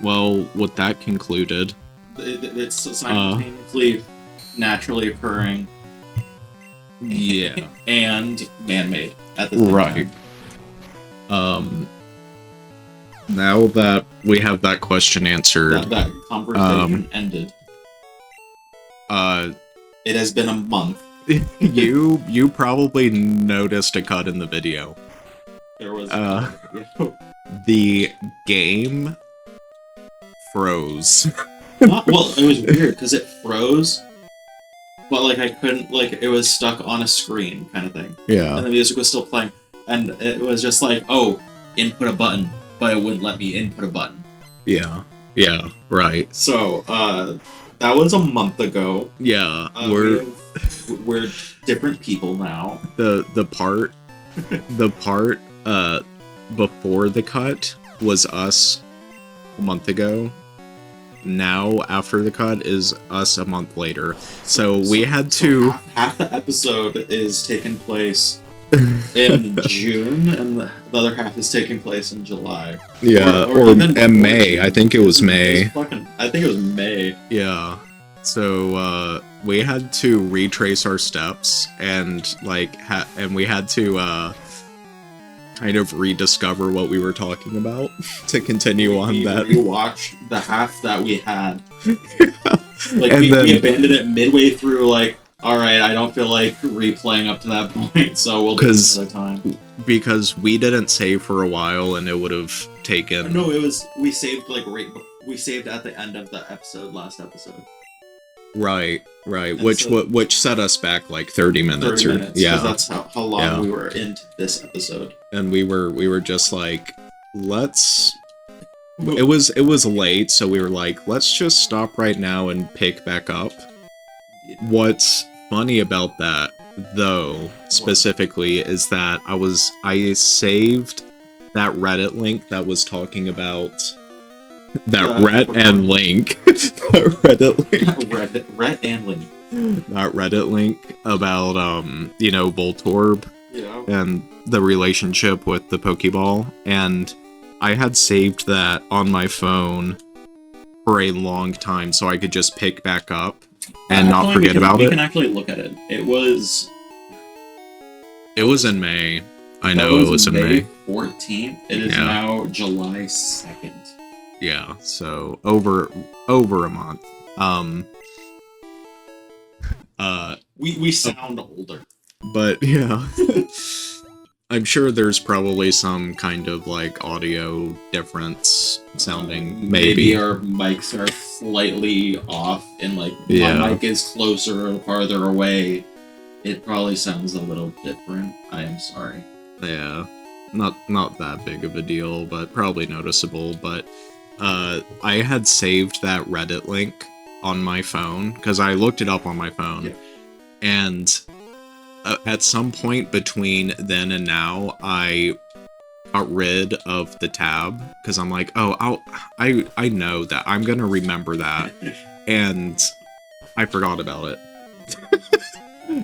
Well, with that concluded... It's simultaneously naturally occurring... Yeah. And man-made at the same time. Now that we have that question answered... That conversation ended. It has been a month. you probably noticed a cut in the video. There was the game froze. Well, it was weird because it froze, but like I couldn't, like it was stuck on a screen kind of thing. Yeah. And the music was still playing, and it was just like, oh, input a button, but it wouldn't let me input a button. Yeah. Yeah. Right. So that was a month ago. Yeah. We're different people now. The part before the cut was us a month ago. Now after the cut is us a month later. So we had to... Half the episode is taking place in June, and the other half is taking place in July. Yeah, or in May. I think it was May. I think it was May. Yeah. So we had to retrace our steps and we had to kind of rediscover what we were talking about to continue on that. We watched the half that we had. Like and we abandoned it midway through. Like, all right, I don't feel like replaying up to that point, so we'll do it another time. Because we didn't save for a while, and it would have taken. No, it was we saved we saved at the end of the last episode. Right. Which set us back like 30 minutes. 30 minutes, yeah. That's how long we were into this episode. And we were just like, let's... It was late, so we were like, let's just stop right now and pick back up. Yeah. What's funny about that, though, specifically, is that I saved that Reddit link that was talking about... That Rhett and Link. Reddit link. Rhett and Link. That Reddit link about, Voltorb. Yeah. And the relationship with the Poké Ball. And I had saved that on my phone for a long time so I could just pick back up and not forget about it. We can actually look at it. It was in May. I know it was in May. 14th. It is now July 2nd. Yeah, so over a month. We sound older. But yeah. I'm sure there's probably some kind of like audio difference sounding maybe our mics are slightly off and like my mic is closer or farther away. It probably sounds a little different. I am sorry. Yeah. Not that big of a deal, but probably noticeable, but I had saved that Reddit link on my phone, because I looked it up on my phone, and at some point between then and now, I got rid of the tab, because I'm like, oh, I know that, I'm gonna remember that, and I forgot about it.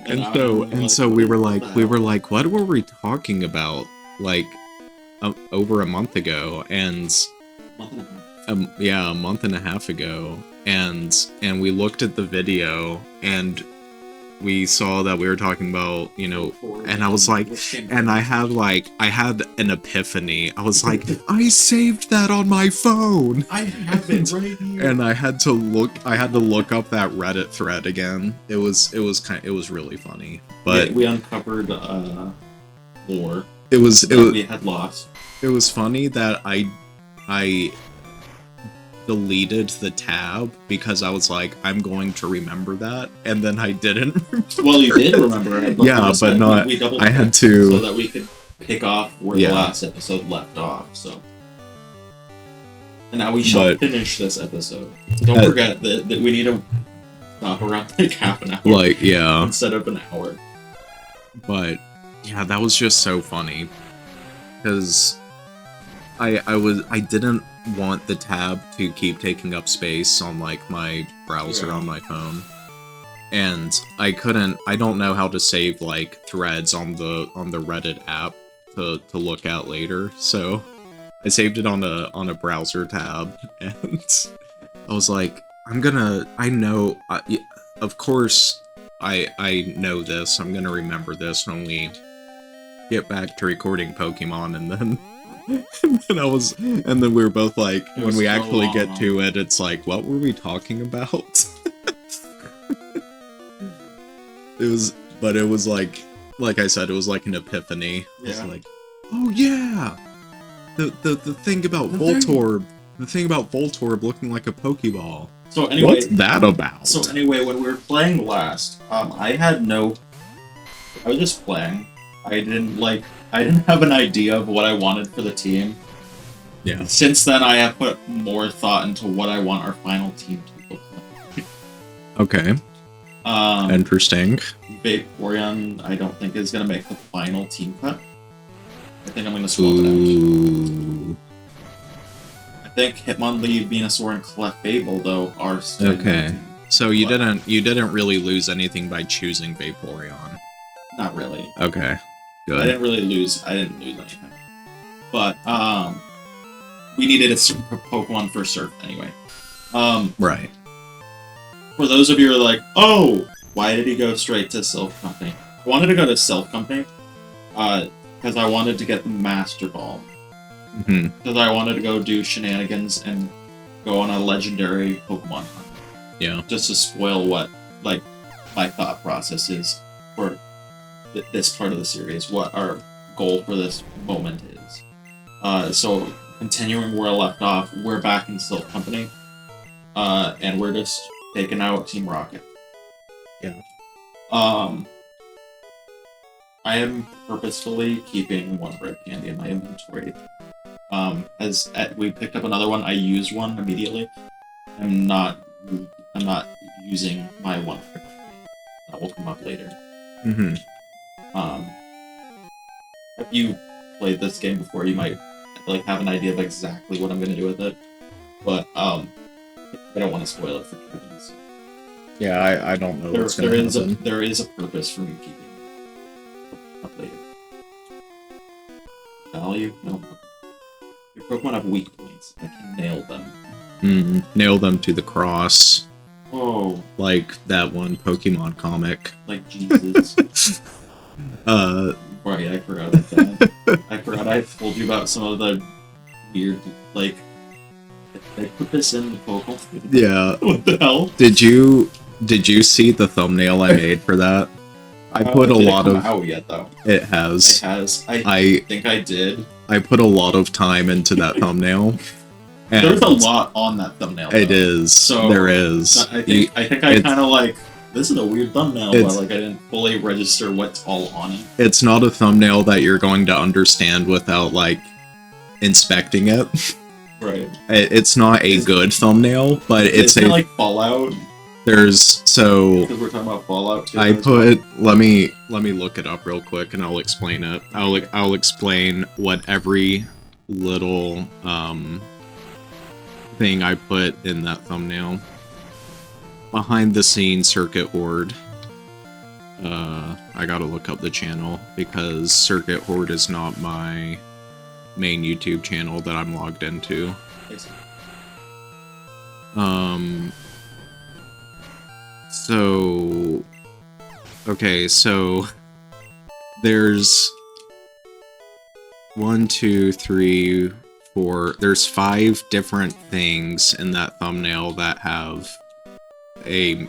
and so we were like, what were we talking about, like, over a month ago, and... a month and a half ago, and we looked at the video, and we saw that we were talking about, and I was like, and I had an epiphany. I was like, I saved that on my phone. I have it right here. And I had to look up that Reddit thread again. It was really funny. But we uncovered lore. It was we had lost. It was funny that I I deleted the tab because I was like, I'm going to remember that, and then I didn't. Well, you did remember it. Yeah, but not. We double I had to so that we could pick off where the last episode left off. So, and now we shall finish this episode. Don't forget that we need to stop around like half an hour. Like, yeah, instead of an hour. But yeah, that was just so funny because I didn't want the tab to keep taking up space on like my browser on my phone, and I don't know how to save like threads on the Reddit app to look at later, so I saved it on a browser tab, and I was like, I know, of course I know this, I'm gonna remember this when we get back to recording Pokemon, and then and then we were both like, when we actually get to it, it's like, what were we talking about? It was like I said, it was like an epiphany. Yeah. It was like, oh yeah, the thing about Voltorb, the thing about Voltorb looking like a Poké Ball. So anyway, what's that about? So anyway, when we were playing last, I was just playing. I didn't have an idea of what I wanted for the team. Yeah. Since then, I have put more thought into what I want our final team to look like. Okay. Interesting. Vaporeon, I don't think is going to make the final team cut. I think I'm going to swap it out. I think Hitmonlee, Venusaur, and Clefable, though, are still okay. So you didn't really lose anything by choosing Vaporeon. Not really. Okay. Good. I didn't lose anything. But we needed a Pokemon for Surf anyway. Right. For those of you who are like, oh, why did he go straight to Silph Company? I wanted to go to Silph Company because I wanted to get the Master Ball. Because I wanted to go do shenanigans and go on a legendary Pokemon hunt. Yeah. Just to spoil what my thought process is for this part of the series, what our goal for this moment is. So continuing where I left off, we're back in Silph Company, and we're just taking out Team Rocket. Yeah. I am purposefully keeping one red candy in my inventory. As we picked up another one, I used one immediately. I'm not using my one red candy. That will come up later. If you played this game before, you might have an idea of exactly what I'm going to do with it. But I don't want to spoil it for Kevin. So. Yeah, I don't know what's going to happen. There is a purpose for me keeping it up later. Value? No. Your Pokemon have weak points. I can nail them. Nail them to the cross. Oh. Like that one Pokemon comic. Like Jesus. Right, I forgot about that. I forgot I told you about some of the weird, they put this in the Pokemon. Yeah. What the hell? Did you see the thumbnail I made for that? I put a lot of. Out yet though? It has. It has. I think I did. I put a lot of time into that thumbnail. There's a lot on that thumbnail. Though. It is. So there is. I think I kind of this is a weird thumbnail, but I didn't fully register what's all on it. It's not a thumbnail that you're going to understand without inspecting it. Right. It's not a good thumbnail, but it's a like Fallout. There's because we're talking about Fallout too. Let me look it up real quick and I'll explain it. I'll explain what every little thing I put in that thumbnail. Behind the scenes Circuit Horde. I gotta look up the channel because Circuit Horde is not my main YouTube channel that I'm logged into. So okay, so there's 1, 2, 3, 4. There's 5 different things in that thumbnail that have are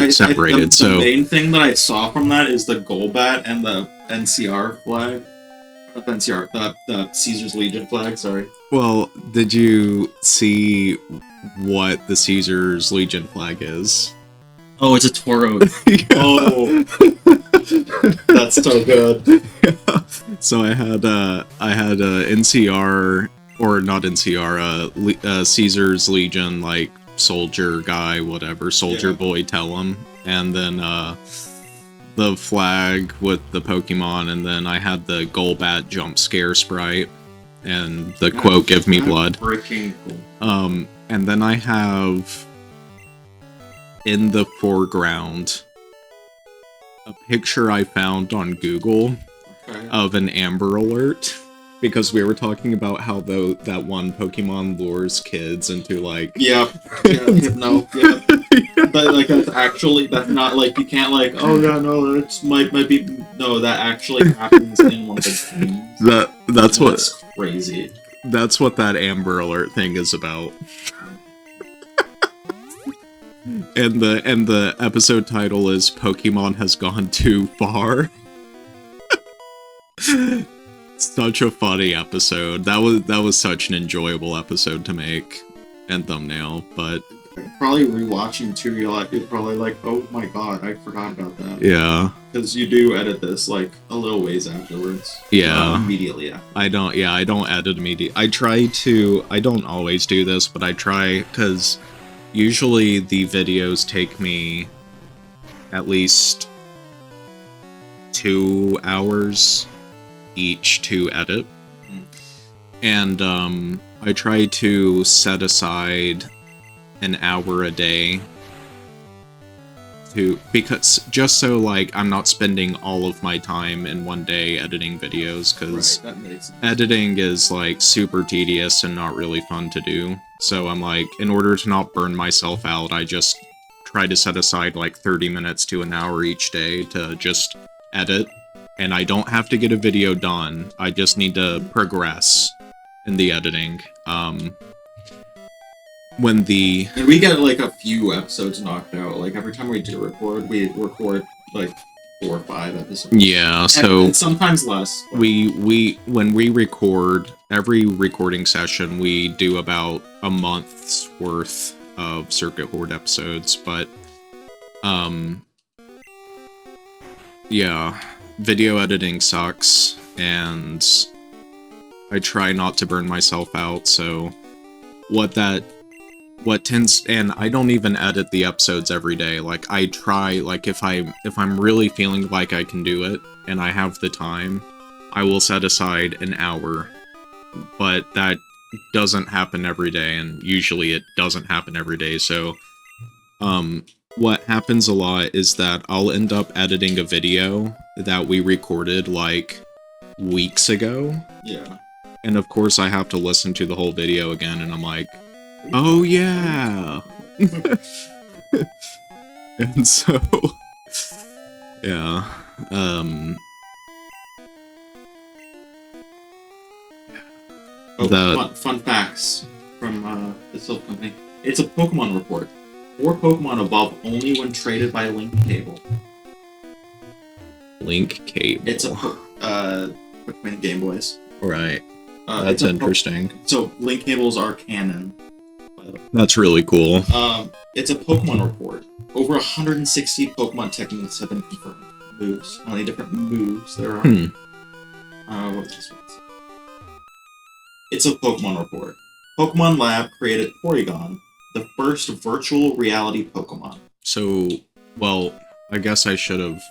separated. The main thing that I saw from that is the Golbat and the NCR flag. NCR, the Caesar's Legion flag. Sorry. Well, did you see what the Caesar's Legion flag is? Oh, it's a Toro. Oh, that's so good. Yeah. So I had NCR, or not NCR, Caesar's Legion, like soldier guy, whatever, soldier boy, tell him, and then the flag with the Pokemon, and then I had the Golbat jump scare sprite, and the quote "Give me blood." Freaking cool. And then I have in the foreground a picture I found on Google of an Amber Alert, because we were talking about how that one Pokemon lures kids into like but like that's not like, you can't like, oh yeah, no, it's might be, no, that actually happens in one of the games. That's crazy. That's what that Amber Alert thing is about. And the episode title is Pokemon Has Gone Too Far. Such a funny episode. That was such an enjoyable episode to make and thumbnail, but probably rewatching too, you're probably like, oh my god, I forgot about that. Yeah. Because you do edit this like a little ways afterwards. Yeah. Not immediately after. I don't edit immediately. I don't always do this, but I try, because usually the videos take me at least 2 hours each to edit. And I try to set aside an hour a day because just so like I'm not spending all of my time in one day editing videos, because editing is like super tedious and not really fun to do. So I'm like, in order to not burn myself out, I just try to set aside like 30 minutes to an hour each day to just edit. And I don't have to get a video done. I just need to progress in the editing. And we get like a few episodes knocked out. Like every time we record like 4 or 5 episodes. Yeah, so and sometimes less. We when we record, every recording session we do about a month's worth of Circuit Horde episodes, but yeah, video editing sucks, and I try not to burn myself out. So and I don't even edit the episodes every day. Like I try, like if I'm really feeling like I can do it and I have the time, I will set aside an hour. But that doesn't happen every day, and usually it doesn't happen every day. So what happens a lot is that I'll end up editing a video that we recorded like weeks ago. Yeah. And of course I have to listen to the whole video again, and I'm like, oh yeah. And so yeah. Fun facts from the Silph Company. It's a Pokemon report. 4 Pokemon evolve only when traded by link cable. Link cable. It's a Pokemon Game Boys. Right. That's interesting. So link cables are canon. That's really cool. It's a Pokemon report. Over 160 Pokemon techniques have been confirmed. Moves. How many different moves there are? What was this one? It's a Pokemon report. Pokemon Lab created Porygon, the first virtual reality Pokemon. So, well, I guess I should have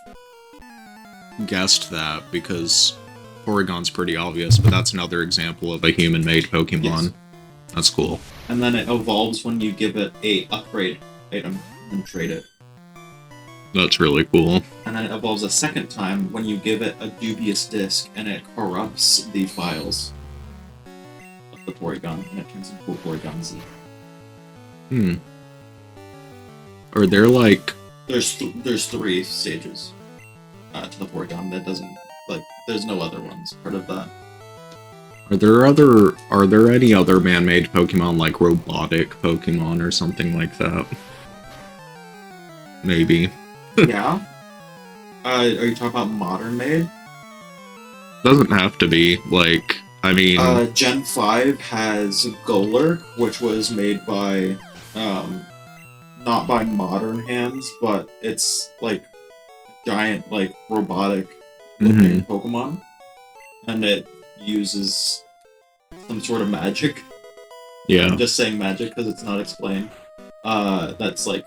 guessed that, because Porygon's pretty obvious, but that's another example of a human-made Pokemon. Yes. That's cool. And then it evolves when you give it a upgrade item and trade it. That's really cool. And then it evolves a second time when you give it a dubious disc and it corrupts the files of the Porygon, and it turns into a Porygon Z. Are there like... There's 3 stages to the Porygon. That doesn't, like, there's no other ones part of that. Are there any other man-made Pokemon, like robotic Pokemon or something like that? Maybe. Yeah? Are you talking about modern made? Doesn't have to be. Like, I mean... Gen 5 has Golurk, which was made by, not by modern hands, but it's, like, giant, like, robotic-looking Pokemon. And it uses some sort of magic. Yeah. I'm just saying magic because it's not explained. That's, like,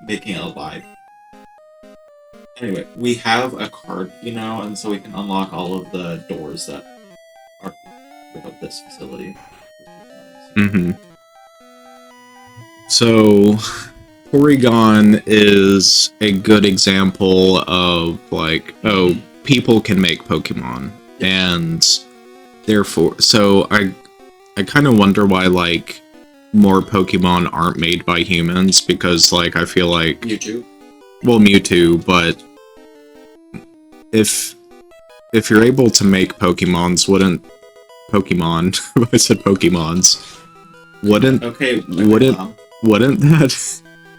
making it alive. Anyway, we have a card key now, and so we can unlock all of the doors that are about this facility. So, Porygon is a good example of, like, oh, people can make Pokemon. And therefore, so I kind of wonder why, like, more Pokemon aren't made by humans, because, like, I feel like... Mewtwo? Well, Mewtwo, but if you're able to make Pokemons, wouldn't Pokemon... I said Pokemons. Wouldn't... Okay, wouldn't that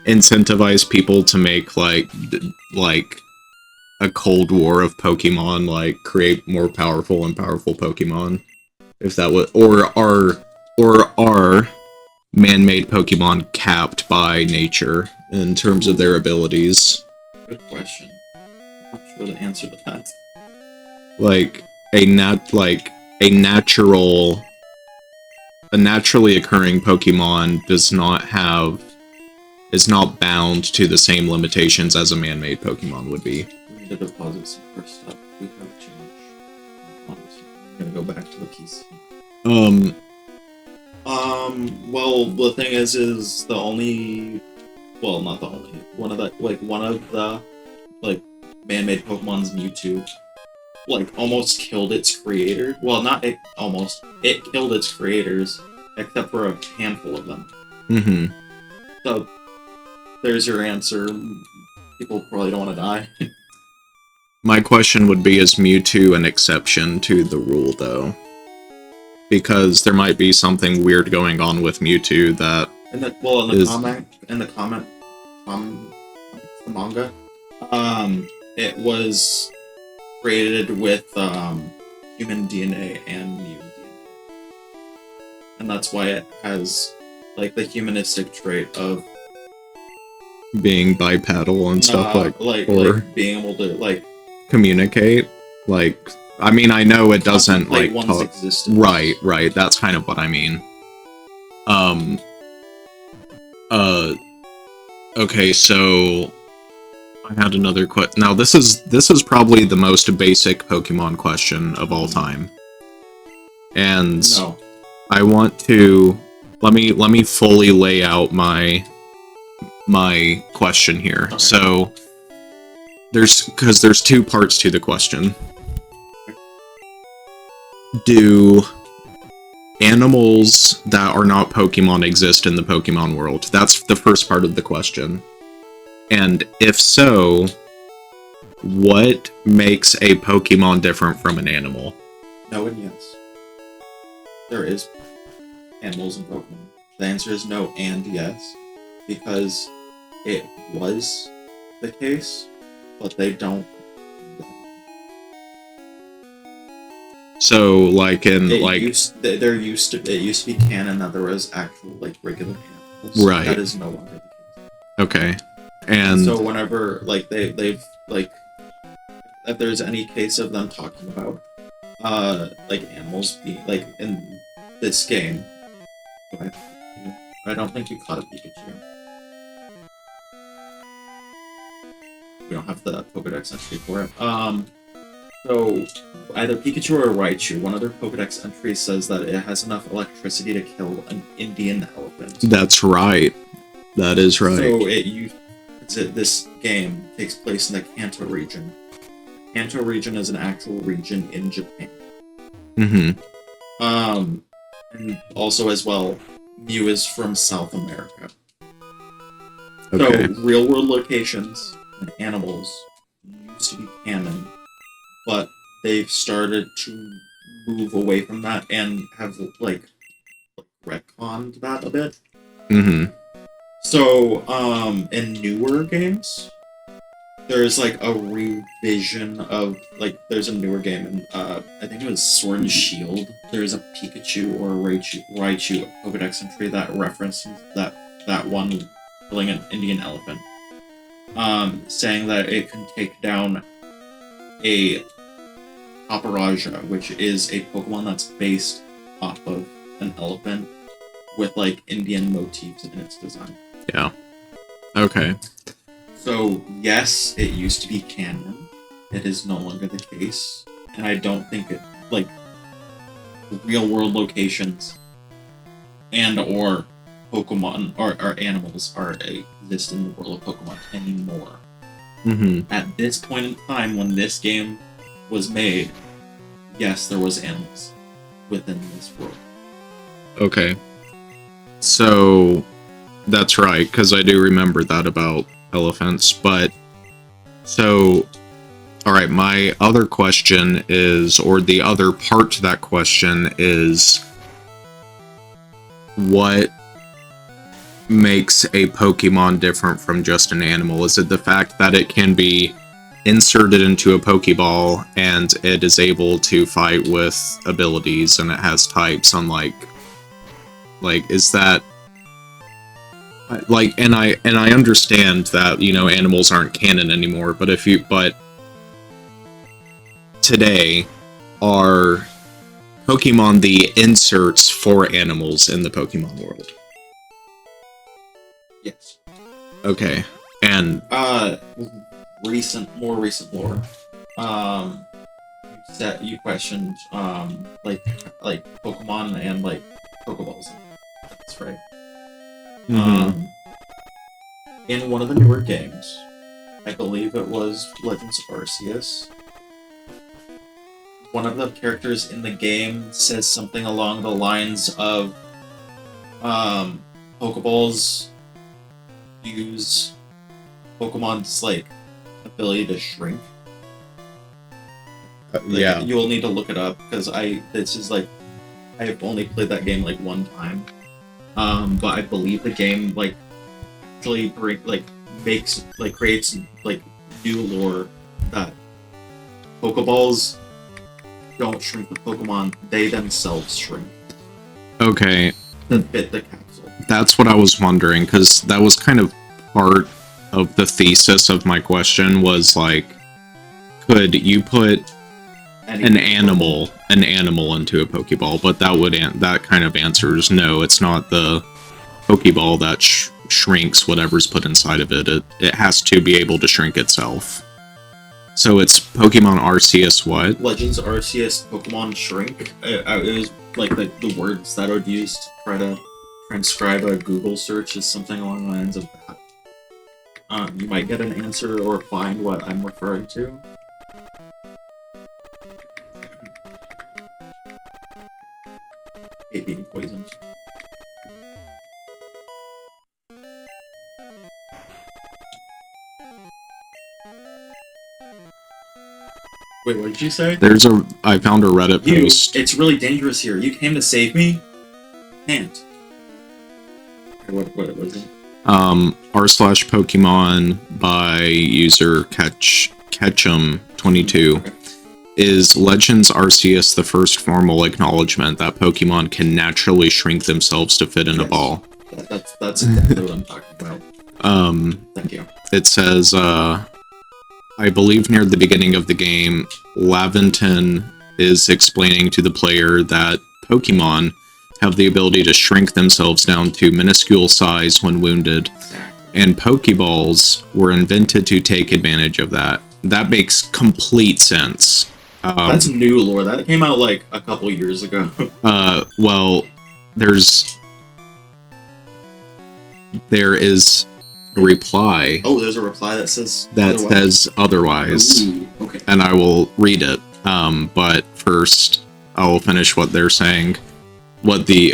incentivize people to make, like a Cold War of Pokemon, like, create more powerful and powerful Pokemon? If that would... Or are man-made Pokemon capped by nature in terms of their abilities? Good question. I'm not sure the answer to that. Like, a naturally occurring Pokemon is not bound to the same limitations as a man-made Pokemon would be. We need to deposit some first stuff. We have too much. I'm gonna go back to the PC. Well, the thing is the only... Well, not the only. One of the man-made Pokemon's Mewtwo, like, almost killed its creator. Well, not it, almost. It killed its creators, except for a handful of them. So, there's your answer. People probably don't want to die. My question would be, is Mewtwo an exception to the rule, though? Because there might be something weird going on with Mewtwo that... the manga, it was created with human DNA and mutant DNA. And that's why it has, like, the humanistic trait of being bipedal and stuff, like being able to, like, communicate. Like, I mean, I know it doesn't, like, one's existence. Right, that's kind of what I mean. Okay, so I had another question. Now, this is probably the most basic Pokemon question of all time. And no. I want to let me fully lay out my question here. Okay. So there's two parts to the question. Do animals that are not Pokemon exist in the Pokemon world? That's the first part of the question. And if so, what makes a Pokemon different from an animal? No and yes. There is animals in Pokemon. The answer is no and yes, because it was the case, but they don't. So, like in it used to be canon that there was actual, like, regular animals. Right. That is no longer the case. Okay. And so whenever, like, they've like, if there's any case of them talking about like animals being, like, in this game, I don't think you caught a Pikachu. We don't have the Pokédex entry for it. So, either Pikachu or Raichu, one of their Pokédex entries says that it has enough electricity to kill an Indian elephant. That's right. That is right. So this game takes place in the Kanto region. Kanto region is an actual region in Japan. And also, as well, Mew is from South America. Okay. So, real-world locations and animals used to be canon, but they've started to move away from that and have, like retconned that a bit. So, in newer games, there's like a revision of like there's a newer game and I think it was Sword and Shield. There's a Pikachu or Raichu Pokedex entry that references that one killing an Indian elephant. Saying that it can take down a Paparaja, which is a Pokemon that's based off of an elephant with like Indian motifs in its design. Yeah. Okay. So, yes, it used to be canon. It is no longer the case. And I don't think it, like, real-world locations and or Pokemon, or animals exist in the world of Pokemon anymore. Mm-hmm. At this point in time, when this game was made, yes, there was animals within this world. Okay. So, that's right, because I do remember that about elephants, but so alright, my other question is, or the other part to that question is, what makes a Pokemon different from just an animal? Is it the fact that it can be inserted into a Pokeball and it is able to fight with abilities and it has types, unlike is that like, and I understand that, you know, animals aren't canon anymore, but but today are Pokemon the inserts for animals in the Pokemon world? Yes. Okay. And more recent lore. You questioned like Pokemon and like Pokeballs. That's right. mm-hmm. In one of the newer games, I believe it was Legends of Arceus, one of the characters in the game says something along the lines of Pokeballs use Pokemon's like ability to shrink. Yeah. You will need to look it up because I have only played that game like one time. But I believe the game like actually creates like new lore that Pokeballs don't shrink the Pokemon, they themselves shrink. Okay. To fit the capsule. That's what I was wondering, because that was kind of part of the thesis of my question was like, could you put an animal into a Pokeball? But that kind of answers no, it's not the Pokeball that shrinks whatever's put inside of it. It has to be able to shrink itself. So it's Pokemon Arceus what? Legends Arceus Pokemon Shrink. It was like the words that I would use to try to transcribe a Google search is something along the lines of that. You might get an answer or find what I'm referring to. Hate being poisoned. Wait, what did you say? I found a Reddit post. It's really dangerous here. You came to save me? Can't. What was it? r/Pokemon by user Ketchum22. Is Legends Arceus the first formal acknowledgement that Pokemon can naturally shrink themselves to fit in a ball? That's exactly what I'm talking about. Thank you. It says, I believe near the beginning of the game, Laventon is explaining to the player that Pokemon have the ability to shrink themselves down to minuscule size when wounded, and Pokeballs were invented to take advantage of that. That makes complete sense. That's new lore. That came out like a couple years ago. Well, there is a reply. Oh, there's a reply that says otherwise. Ooh, okay. And I will read it. But first, I will finish what they're saying, what the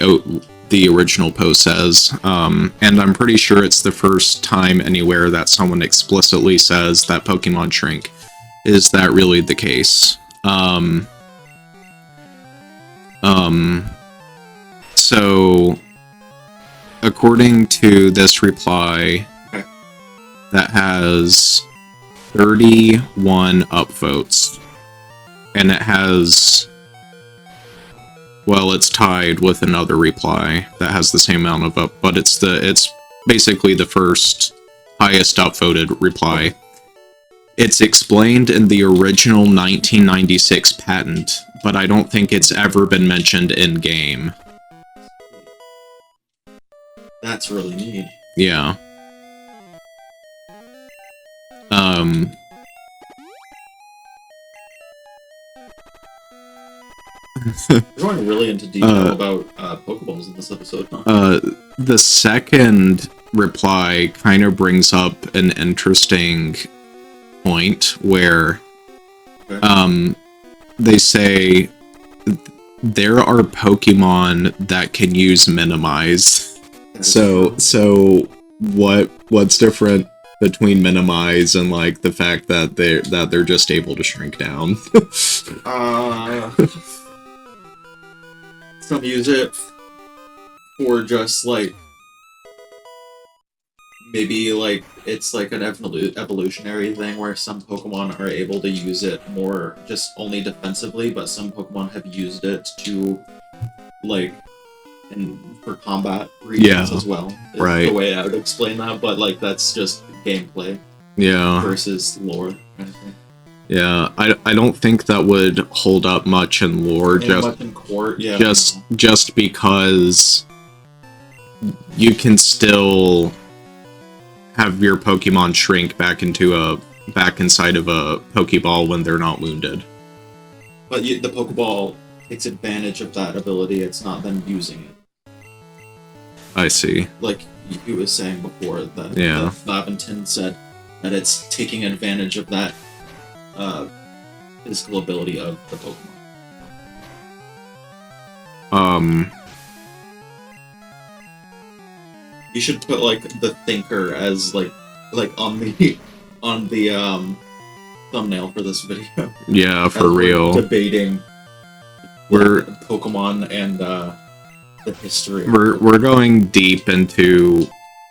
original post says. And I'm pretty sure it's the first time anywhere that someone explicitly says that Pokemon shrink. Is that really the case? So, according to this reply, okay, that has 31 upvotes. And it has... Well, it's tied with another reply that has the same amount of up, but it's basically the first highest upvoted reply. It's explained in the original 1996 patent, but I don't think it's ever been mentioned in-game. That's really neat. Yeah. We're going really into detail about Pokeballs in this episode, huh? The second reply kind of brings up an interesting point where they say there are Pokemon that can use minimize. So what's different between minimize and like the fact that they're just able to shrink down? Some use it for just like maybe like it's like an evolutionary thing where some Pokemon are able to use it more just only defensively, but some Pokemon have used it to like for combat reasons as well. Is right. The way I would explain that, but like that's just gameplay. Yeah. Versus lore kind of thing. Yeah, I don't think that would hold up much in lore, much in court, yeah. Just because you can still have your Pokemon shrink back inside of a Pokeball when they're not wounded. But the Pokeball takes advantage of that ability, it's not them using it. I see. Like you was saying before, that Laventon said that it's taking advantage of that physical ability of the Pokemon. You should put like the thinker as like on the thumbnail for this video. Yeah, for real. Debating Pokemon and the history. We're going deep into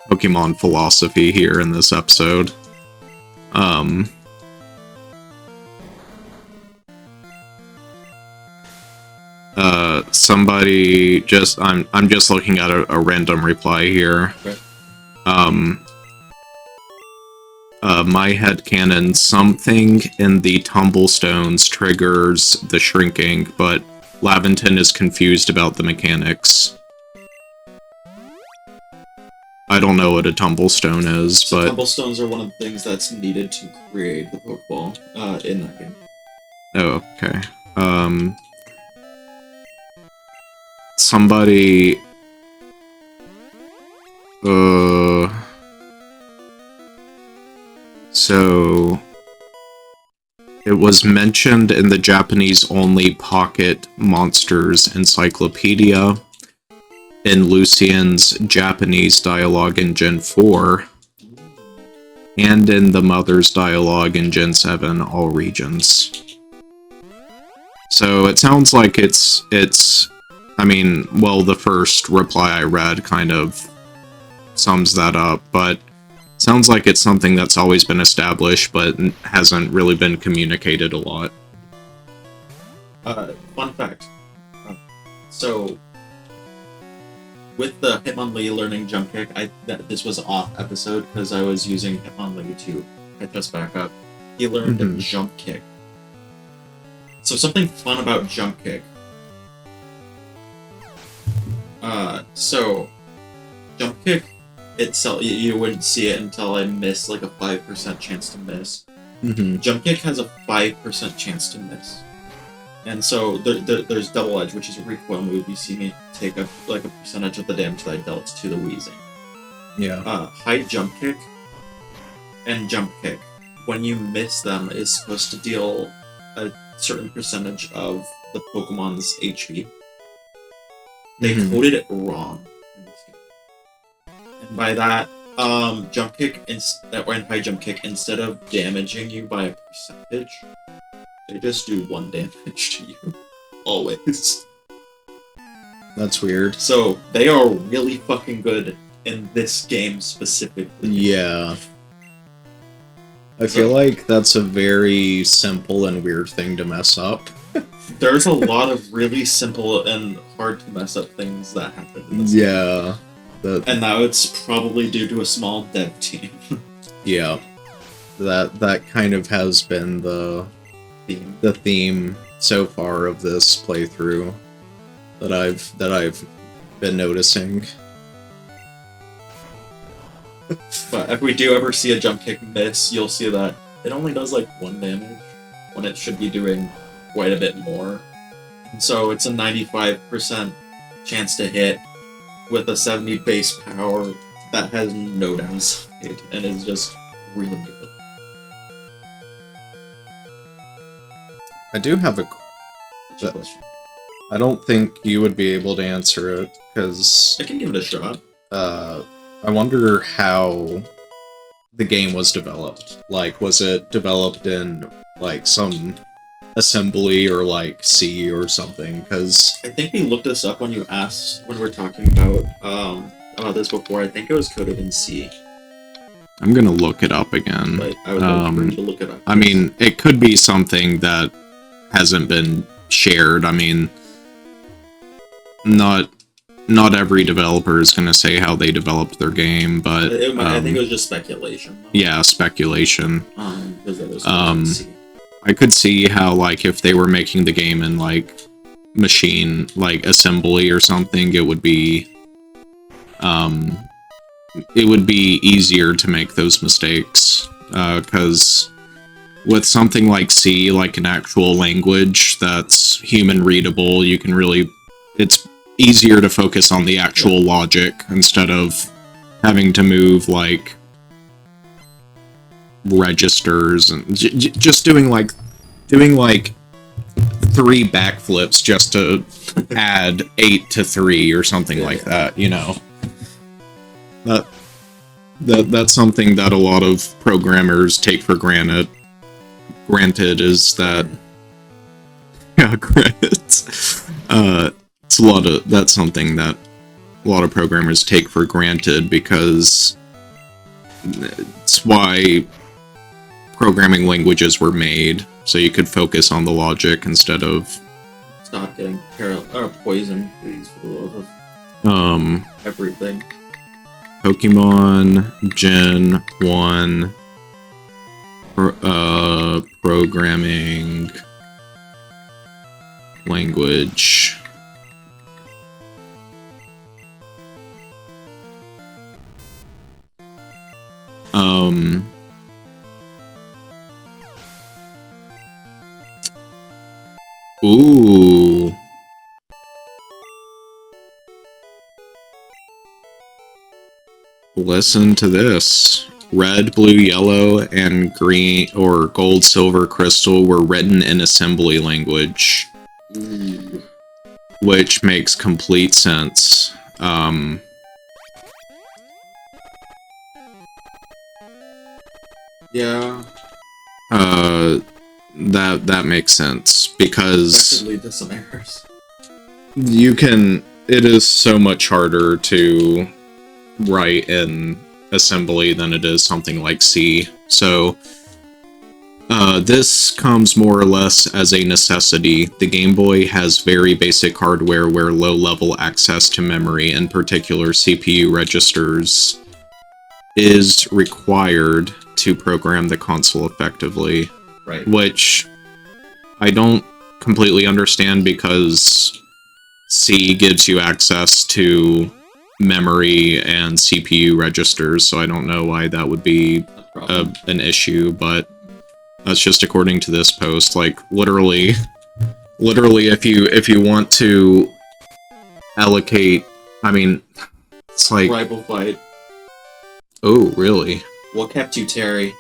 Pokemon philosophy here in this episode. Somebody just I'm just looking at a random reply here. Okay. My headcanon, something in the tumblestones triggers the shrinking, but Laventon is confused about the mechanics. I don't know what a tumblestone is, but tumblestones are one of the things that's needed to create the Pokeball in that game. Oh, okay. Somebody... So... It was mentioned in the Japanese-only Pocket Monsters Encyclopedia, in Lucian's Japanese dialogue in Gen 4, and in the Mother's dialogue in Gen 7, all regions. So it sounds like it's I mean, well, the first reply I read kind of sums that up, but sounds like it's something that's always been established, but hasn't really been communicated a lot. Fun fact. So, with the Hitmonlee learning Jump Kick, this was off episode because I was using Hitmonlee to catch us back up. He learned Jump Kick. So something fun about Jump Kick. So Jump Kick itself, you wouldn't see it until I missed like a 5% chance to miss. Jump Kick has a 5% chance to miss. And so there's Double Edge, which is a recoil move. You see me take a percentage of the damage that I dealt to the Weezing. Yeah. High Jump Kick and Jump Kick, when you miss them, is supposed to deal a certain percentage of the Pokemon's HP. They coded it wrong in this game. And by that, Jump Kick and High Jump Kick, instead of damaging you by a percentage, they just do 1 damage to you. Always. That's weird. So, they are really fucking good in this game specifically. Yeah. I feel like that's a very simple and weird thing to mess up. There's a lot of really simple and hard to mess up things that happen in this game. Yeah. And that was probably due to a small dev team. Yeah. That kind of has been the theme so far of this playthrough that I've been noticing. But if we do ever see a jump kick miss, you'll see that it only does like 1 damage when it should be doing quite a bit more. So it's a 95% chance to hit with a 70 base power that has no downside and is just really good. I do have a Question. I don't think you would be able to answer it, because I can give it a shot. I wonder how the game was developed. Like, was it developed in, like, some assembly or, like, C or something? Because I think we looked this up when you asked, when we were talking about this before. I think it was coded in C. I'm gonna look it up again. But I would love for you to look it up. I mean, it could be something that hasn't been shared. I mean, not every developer is going to say how they developed their game, but I think it was just speculation. Though. Yeah, speculation. I could see how, like, if they were making the game in, like, machine, like, assembly or something, it would be easier to make those mistakes, because with something like C, like an actual language that's human readable, you can really, it's easier to focus on the actual logic instead of having to move, like, registers and just doing like 3 backflips just to add 8 to 3 or something like that, you know. That's something that a lot of programmers take for granted is that that's something that a lot of programmers take for granted, because it's why programming languages were made, so you could focus on the logic instead of stop getting poisoned, please, for the love of everything. Pokemon Gen 1 programming language. Ooh. Listen to this. Red, blue, yellow, and green, or gold, silver, crystal were written in assembly language. Ooh. Which makes complete sense. Yeah. That makes sense, because that could lead to some errors. It is so much harder to write in assembly than it is something like C. So, this comes more or less as a necessity. The Game Boy has very basic hardware where low-level access to memory, in particular CPU registers, is required to program the console effectively. Right. Which I don't completely understand, because C gives you access to memory and CPU registers, so I don't know why that would be an issue, but that's just according to this post. Like, literally if you want to allocate, I mean, it's like rival fight. Oh, really? What kept you, Terry?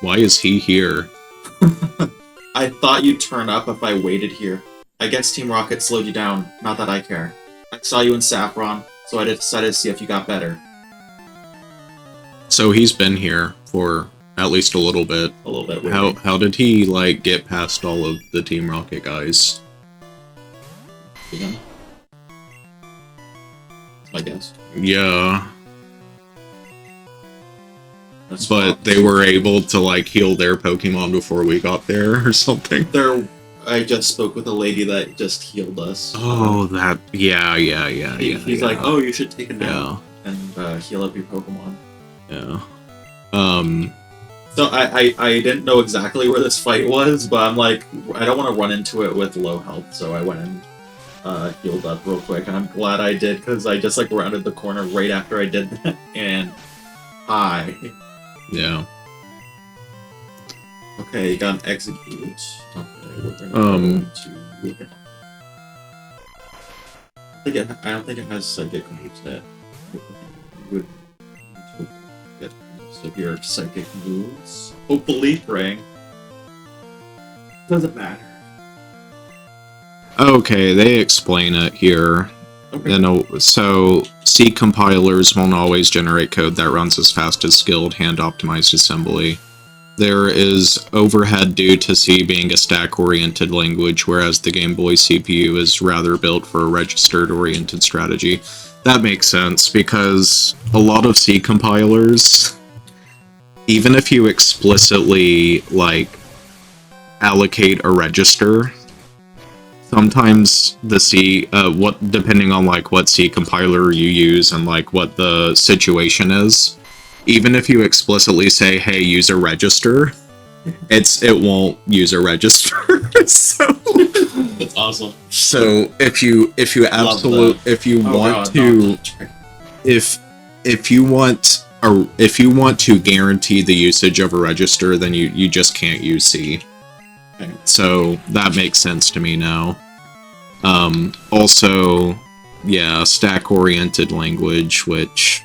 Why is he here? I thought you'd turn up if I waited here. I guess Team Rocket slowed you down, not that I care. I saw you in Saffron, so I decided to see if you got better. So he's been here for at least a little bit. A little bit. How did he, like, get past all of the Team Rocket guys? Yeah. I guess. Yeah. but they were able to like heal their Pokemon before we got there or something. I just spoke with a lady that just healed us. Oh, that yeah. He's like, oh, you should take a nap Yeah. and heal up your Pokemon. Yeah. So I didn't know exactly where this fight was, but I'm like, I don't want to run into it with low health, so I went and healed up real quick, and I'm glad I did, because I just like rounded the corner right after I did that, and Yeah. Okay, you got an execute. Okay, we're gonna go into... I don't think it has psychic moves yet. You would need to get most of your psychic moves. Hopefully, praying. Doesn't matter. Okay, they explain it here. Okay. So, C compilers won't always generate code that runs as fast as skilled hand-optimized assembly. There is overhead due to C being a stack-oriented language, whereas the Game Boy CPU is rather built for a registered-oriented strategy. That makes sense, because a lot of C compilers, even if you explicitly, like, allocate a register, sometimes the C, depending on, like, what C compiler you use and, like, what the situation is, even if you explicitly say, hey, use a register, it won't use a register. So that's awesome. So if you want to guarantee the usage of a register, then you just can't use C. Okay. So that makes sense to me now. Also, yeah, stack-oriented language, which,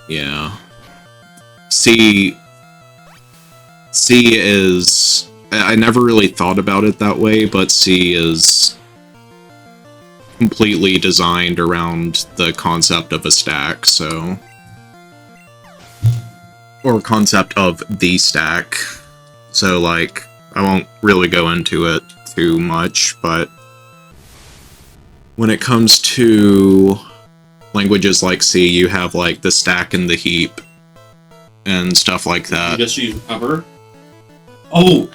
yeah, C is, I never really thought about it that way, but C is completely designed around the concept of a stack, so, or concept of the stack. So, like, I won't really go into it too much, but when it comes to languages like C, you have, like, the stack and the heap and stuff like that. You just use recover? Oh!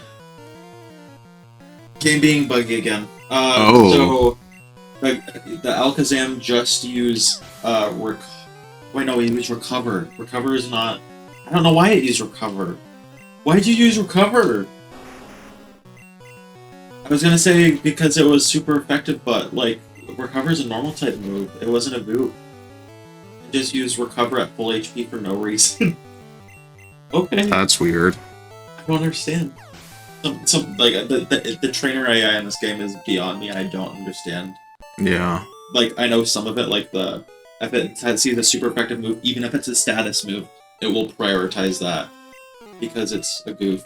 Game being buggy again. So, the Alakazam just use, wait, no, he used recover. Recover is not... I don't know why it used recover. Why did you use recover? I was gonna say because it was super effective, but, like, recover is a normal type move. It wasn't a boot. It just used recover at full HP for no reason. Okay. That's weird. I don't understand. Some like the trainer AI in this game is beyond me. I don't understand. Yeah. Like, I know some of it, like if it sees a super effective move, even if it's a status move, it will prioritize that because it's a goof.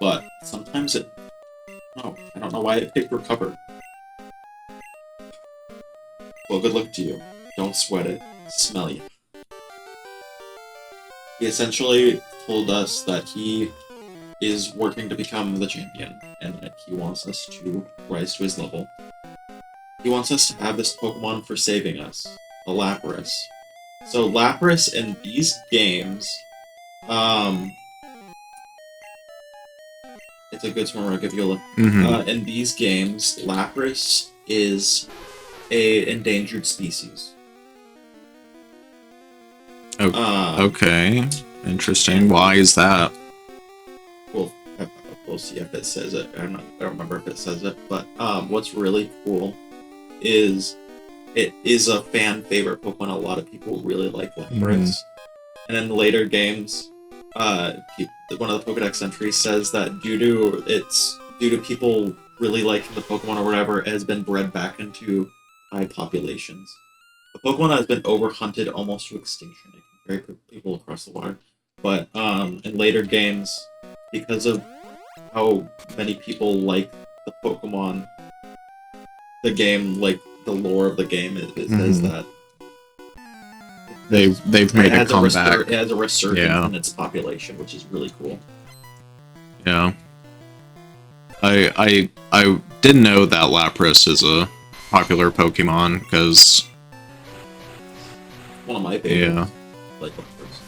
But sometimes it... No, I don't know why it picked recover. Well, good luck to you. Don't sweat it. Smell you. He essentially told us that he is working to become the champion, and that he wants us to rise to his level. He wants us to have this Pokemon for saving us, a Lapras. So Lapras in these games, it's a good swimmer, I'll give you a look. Mm-hmm. In these games, Lapras is a endangered species. Okay. Interesting. Why is that? We'll see if it says it. I don't remember if it says it, but what's really cool is it is a fan favorite Pokemon. A lot of people really like Lapras. And in later games, one of the Pokedex entries says that due to people really liking the Pokemon or whatever, it has been bred back into high populations. A Pokemon that has been overhunted almost to extinction. It can carry people across the water. But in later games, because of how many people like the Pokemon, the game, like the lore of the game, it says that they've made a comeback. It has a resurgence in its population, which is really cool. Yeah. I didn't know that Lapras is a popular Pokemon, because one of my favorites. Yeah. Like Lapras.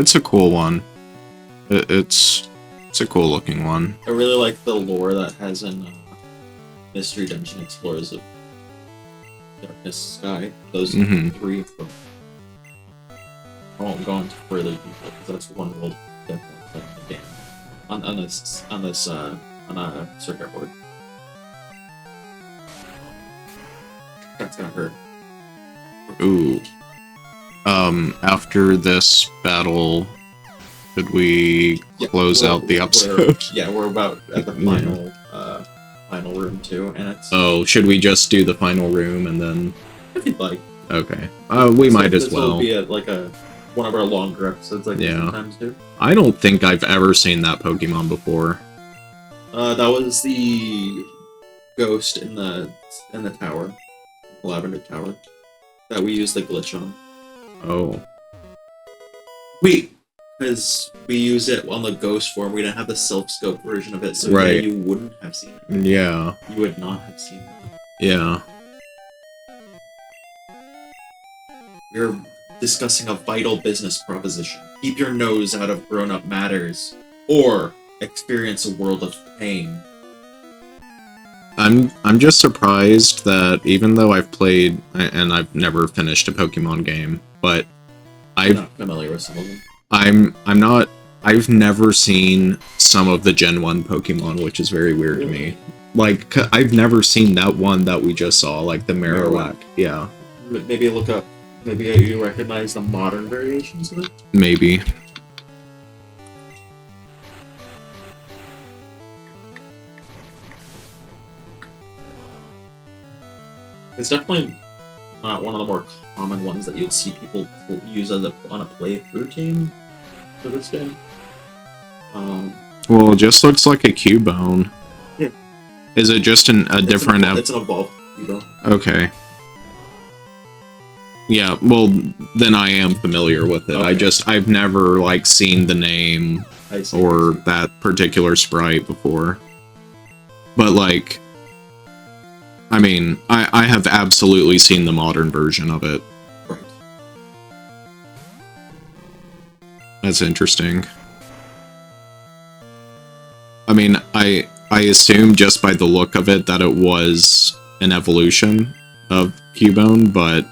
It's a cool one. It's a cool looking one. I really like the lore that has in Mystery Dungeon Explorers of Darkness Sky. Those three. I won't go into further detail because that's one we'll definitely play in the game on a circuit board. That's gonna hurt. Ooh. After this battle, should we close out the episode? We're about at the final final room too, and it's. Oh, should we just do the final room and then? If you'd like. Okay. We might as well. This will be one of our longer episodes, like we sometimes do. I don't think I've ever seen that Pokemon before. That was the ghost in the tower, the Lavender Tower, that we used the glitch on. Oh. Because we use it on the ghost form, we didn't have the self-scope version of it, so you wouldn't have seen it. Yeah. You would not have seen it. Yeah. We're discussing a vital business proposition. Keep your nose out of grown-up matters, or experience a world of pain. I'm just surprised that even though I've played and I've never finished a Pokemon game, but I'm not familiar with some of them. I've never seen some of the Gen 1 Pokemon, which is very weird to me. Like, I've never seen that one that we just saw, like the Marowak. Yeah. Maybe look up. Maybe you recognize the modern variations of it? Maybe. It's definitely not one of the more common ones that you'd see people use on a playthrough team for this game. Well, it just looks like a Cubone. Yeah. Is it just a different... It's an evolved Cubone. Okay. Yeah, well, then I am familiar with it. Okay. I've never, like, seen the name or that particular sprite before. But, like... I mean, I have absolutely seen the modern version of it. Right. That's interesting. I mean, I assume just by the look of it that it was an evolution of Cubone, but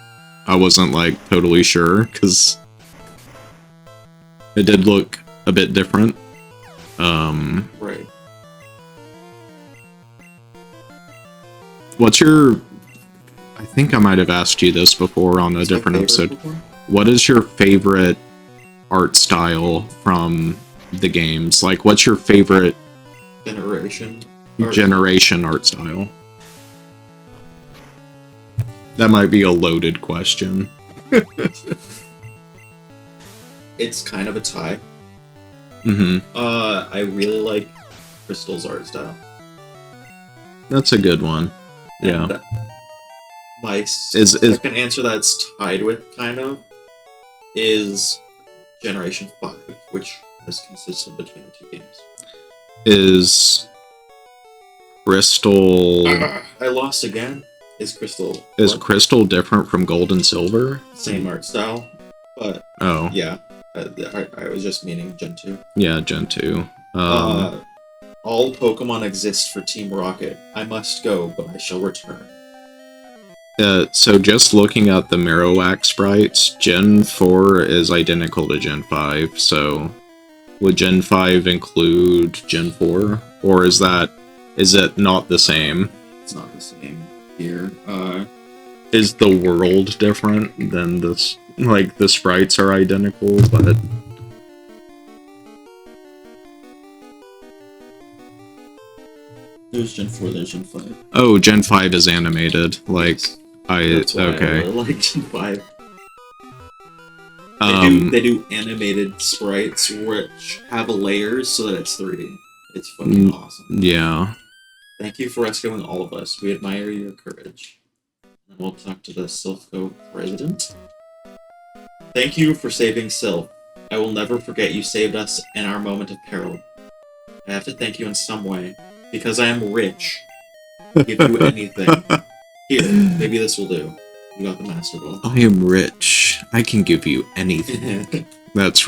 I wasn't, like, totally sure, because it did look a bit different. Right. What's your... I think I might have asked you this before on a different episode. What is your favorite art style from the games? Like, what's your favorite... Generation art style? That might be a loaded question. It's kind of a tie. Mm-hmm. I really like Crystal's art style. That's a good one. Yeah. And my second answer that's tied with, kind of, is Generation 5, which is consistent between the two games. Is Crystal... I lost again. Is Crystal... Is Crystal different from Gold and Silver? Same art style, but... Oh. Yeah. I was just meaning Gen 2. Yeah, Gen 2. All Pokemon exist for Team Rocket. I must go, but I shall return. So just looking at the Marowak sprites, Gen 4 is identical to Gen 5, so would Gen 5 include Gen 4? Or is it not the same? It's not the same here. Is the world different than this? Like, the sprites are identical, but... There's Gen 4, there's Gen 5. Oh, Gen 5 is animated. Like, That's why okay. I really like Gen 5. They They do animated sprites which have layers so that it's 3D. It's fucking awesome. Yeah. Thank you for rescuing all of us. We admire your courage. And we'll talk to the Silpho president. Thank you for saving Silph. I will never forget you saved us in our moment of peril. I have to thank you in some way, because I am rich. I'll give you anything. Here, maybe this will do. You got the Master Ball. I am rich. I can give you anything. That's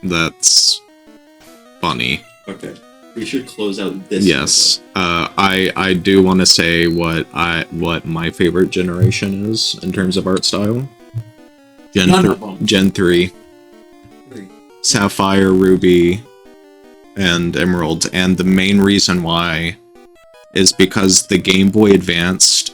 that's funny. Okay. We should close out this. Yes. I do want to say what my favorite generation is in terms of art style. Gen 3. Sapphire, Ruby, and Emerald. And the main reason why is because the Game Boy Advance,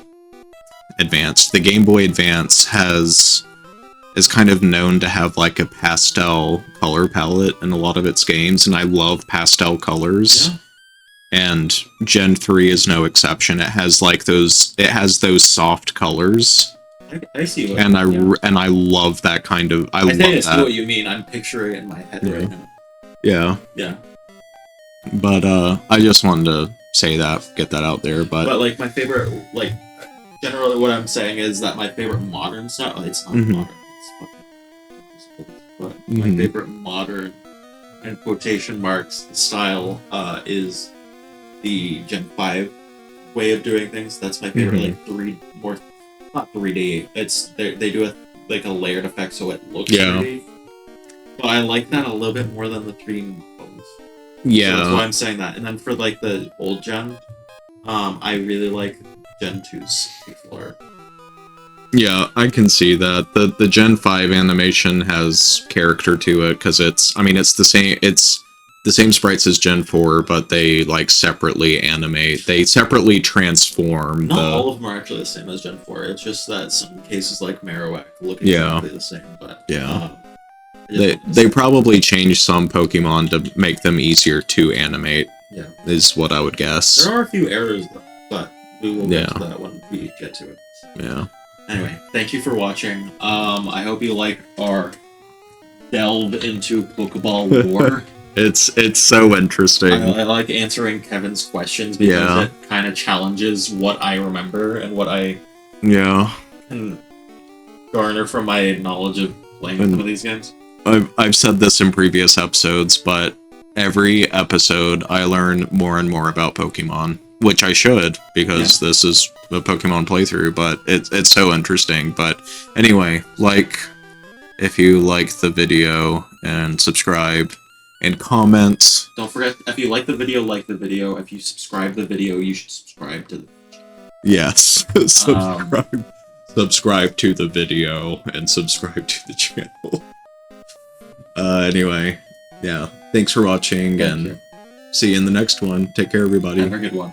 is kind of known to have like a pastel color palette in a lot of its games, and I love pastel colors. Yeah. And Gen 3 is no exception. It has like those soft colors. I see what and I love that kind of I think I love see that. what you mean. I'm picturing it in my head right now. Yeah. Yeah. But I just wanted to say that, get that out there. But like my favorite, like generally what I'm saying is that my favorite modern style, it's not modern, it's fucking, but my favorite modern, in quotation marks, style is the Gen 5 way of doing things. That's my favorite, like not 3D. It's they do a layered effect so it looks 3D. But I like that a little bit more than the 3D models. Yeah. So that's why I'm saying that. And then for like the old gen, I really like Gen 2's floor. Yeah, I can see that. The Gen 5 animation has character to it because it's the same sprites as Gen 4, but they like separately animate. They separately transform. Not all of them are actually the same as Gen 4. It's just that some cases like Marowak look exactly the same. But they probably changed some Pokemon to make them easier to animate. Yeah, is what I would guess. There are a few errors though, but we will get to that when we get to it. Yeah. Anyway, thank you for watching. I hope you like our delve into Pokeball lore. It's so interesting. I like answering Kevin's questions because it kind of challenges what I remember and what I can garner from my knowledge of playing some of these games. I've said this in previous episodes, but every episode I learn more and more about Pokemon, which I should, because this is a Pokemon playthrough, but it's so interesting. But anyway, if you like the video, and subscribe, and comment. Don't forget, if you like the video, like the video. If you subscribe the video, you should subscribe to the Yes. Subscribe to the video, and subscribe to the channel. Anyway, thanks for watching, and see you in the next one. Take care, everybody. Have a good one.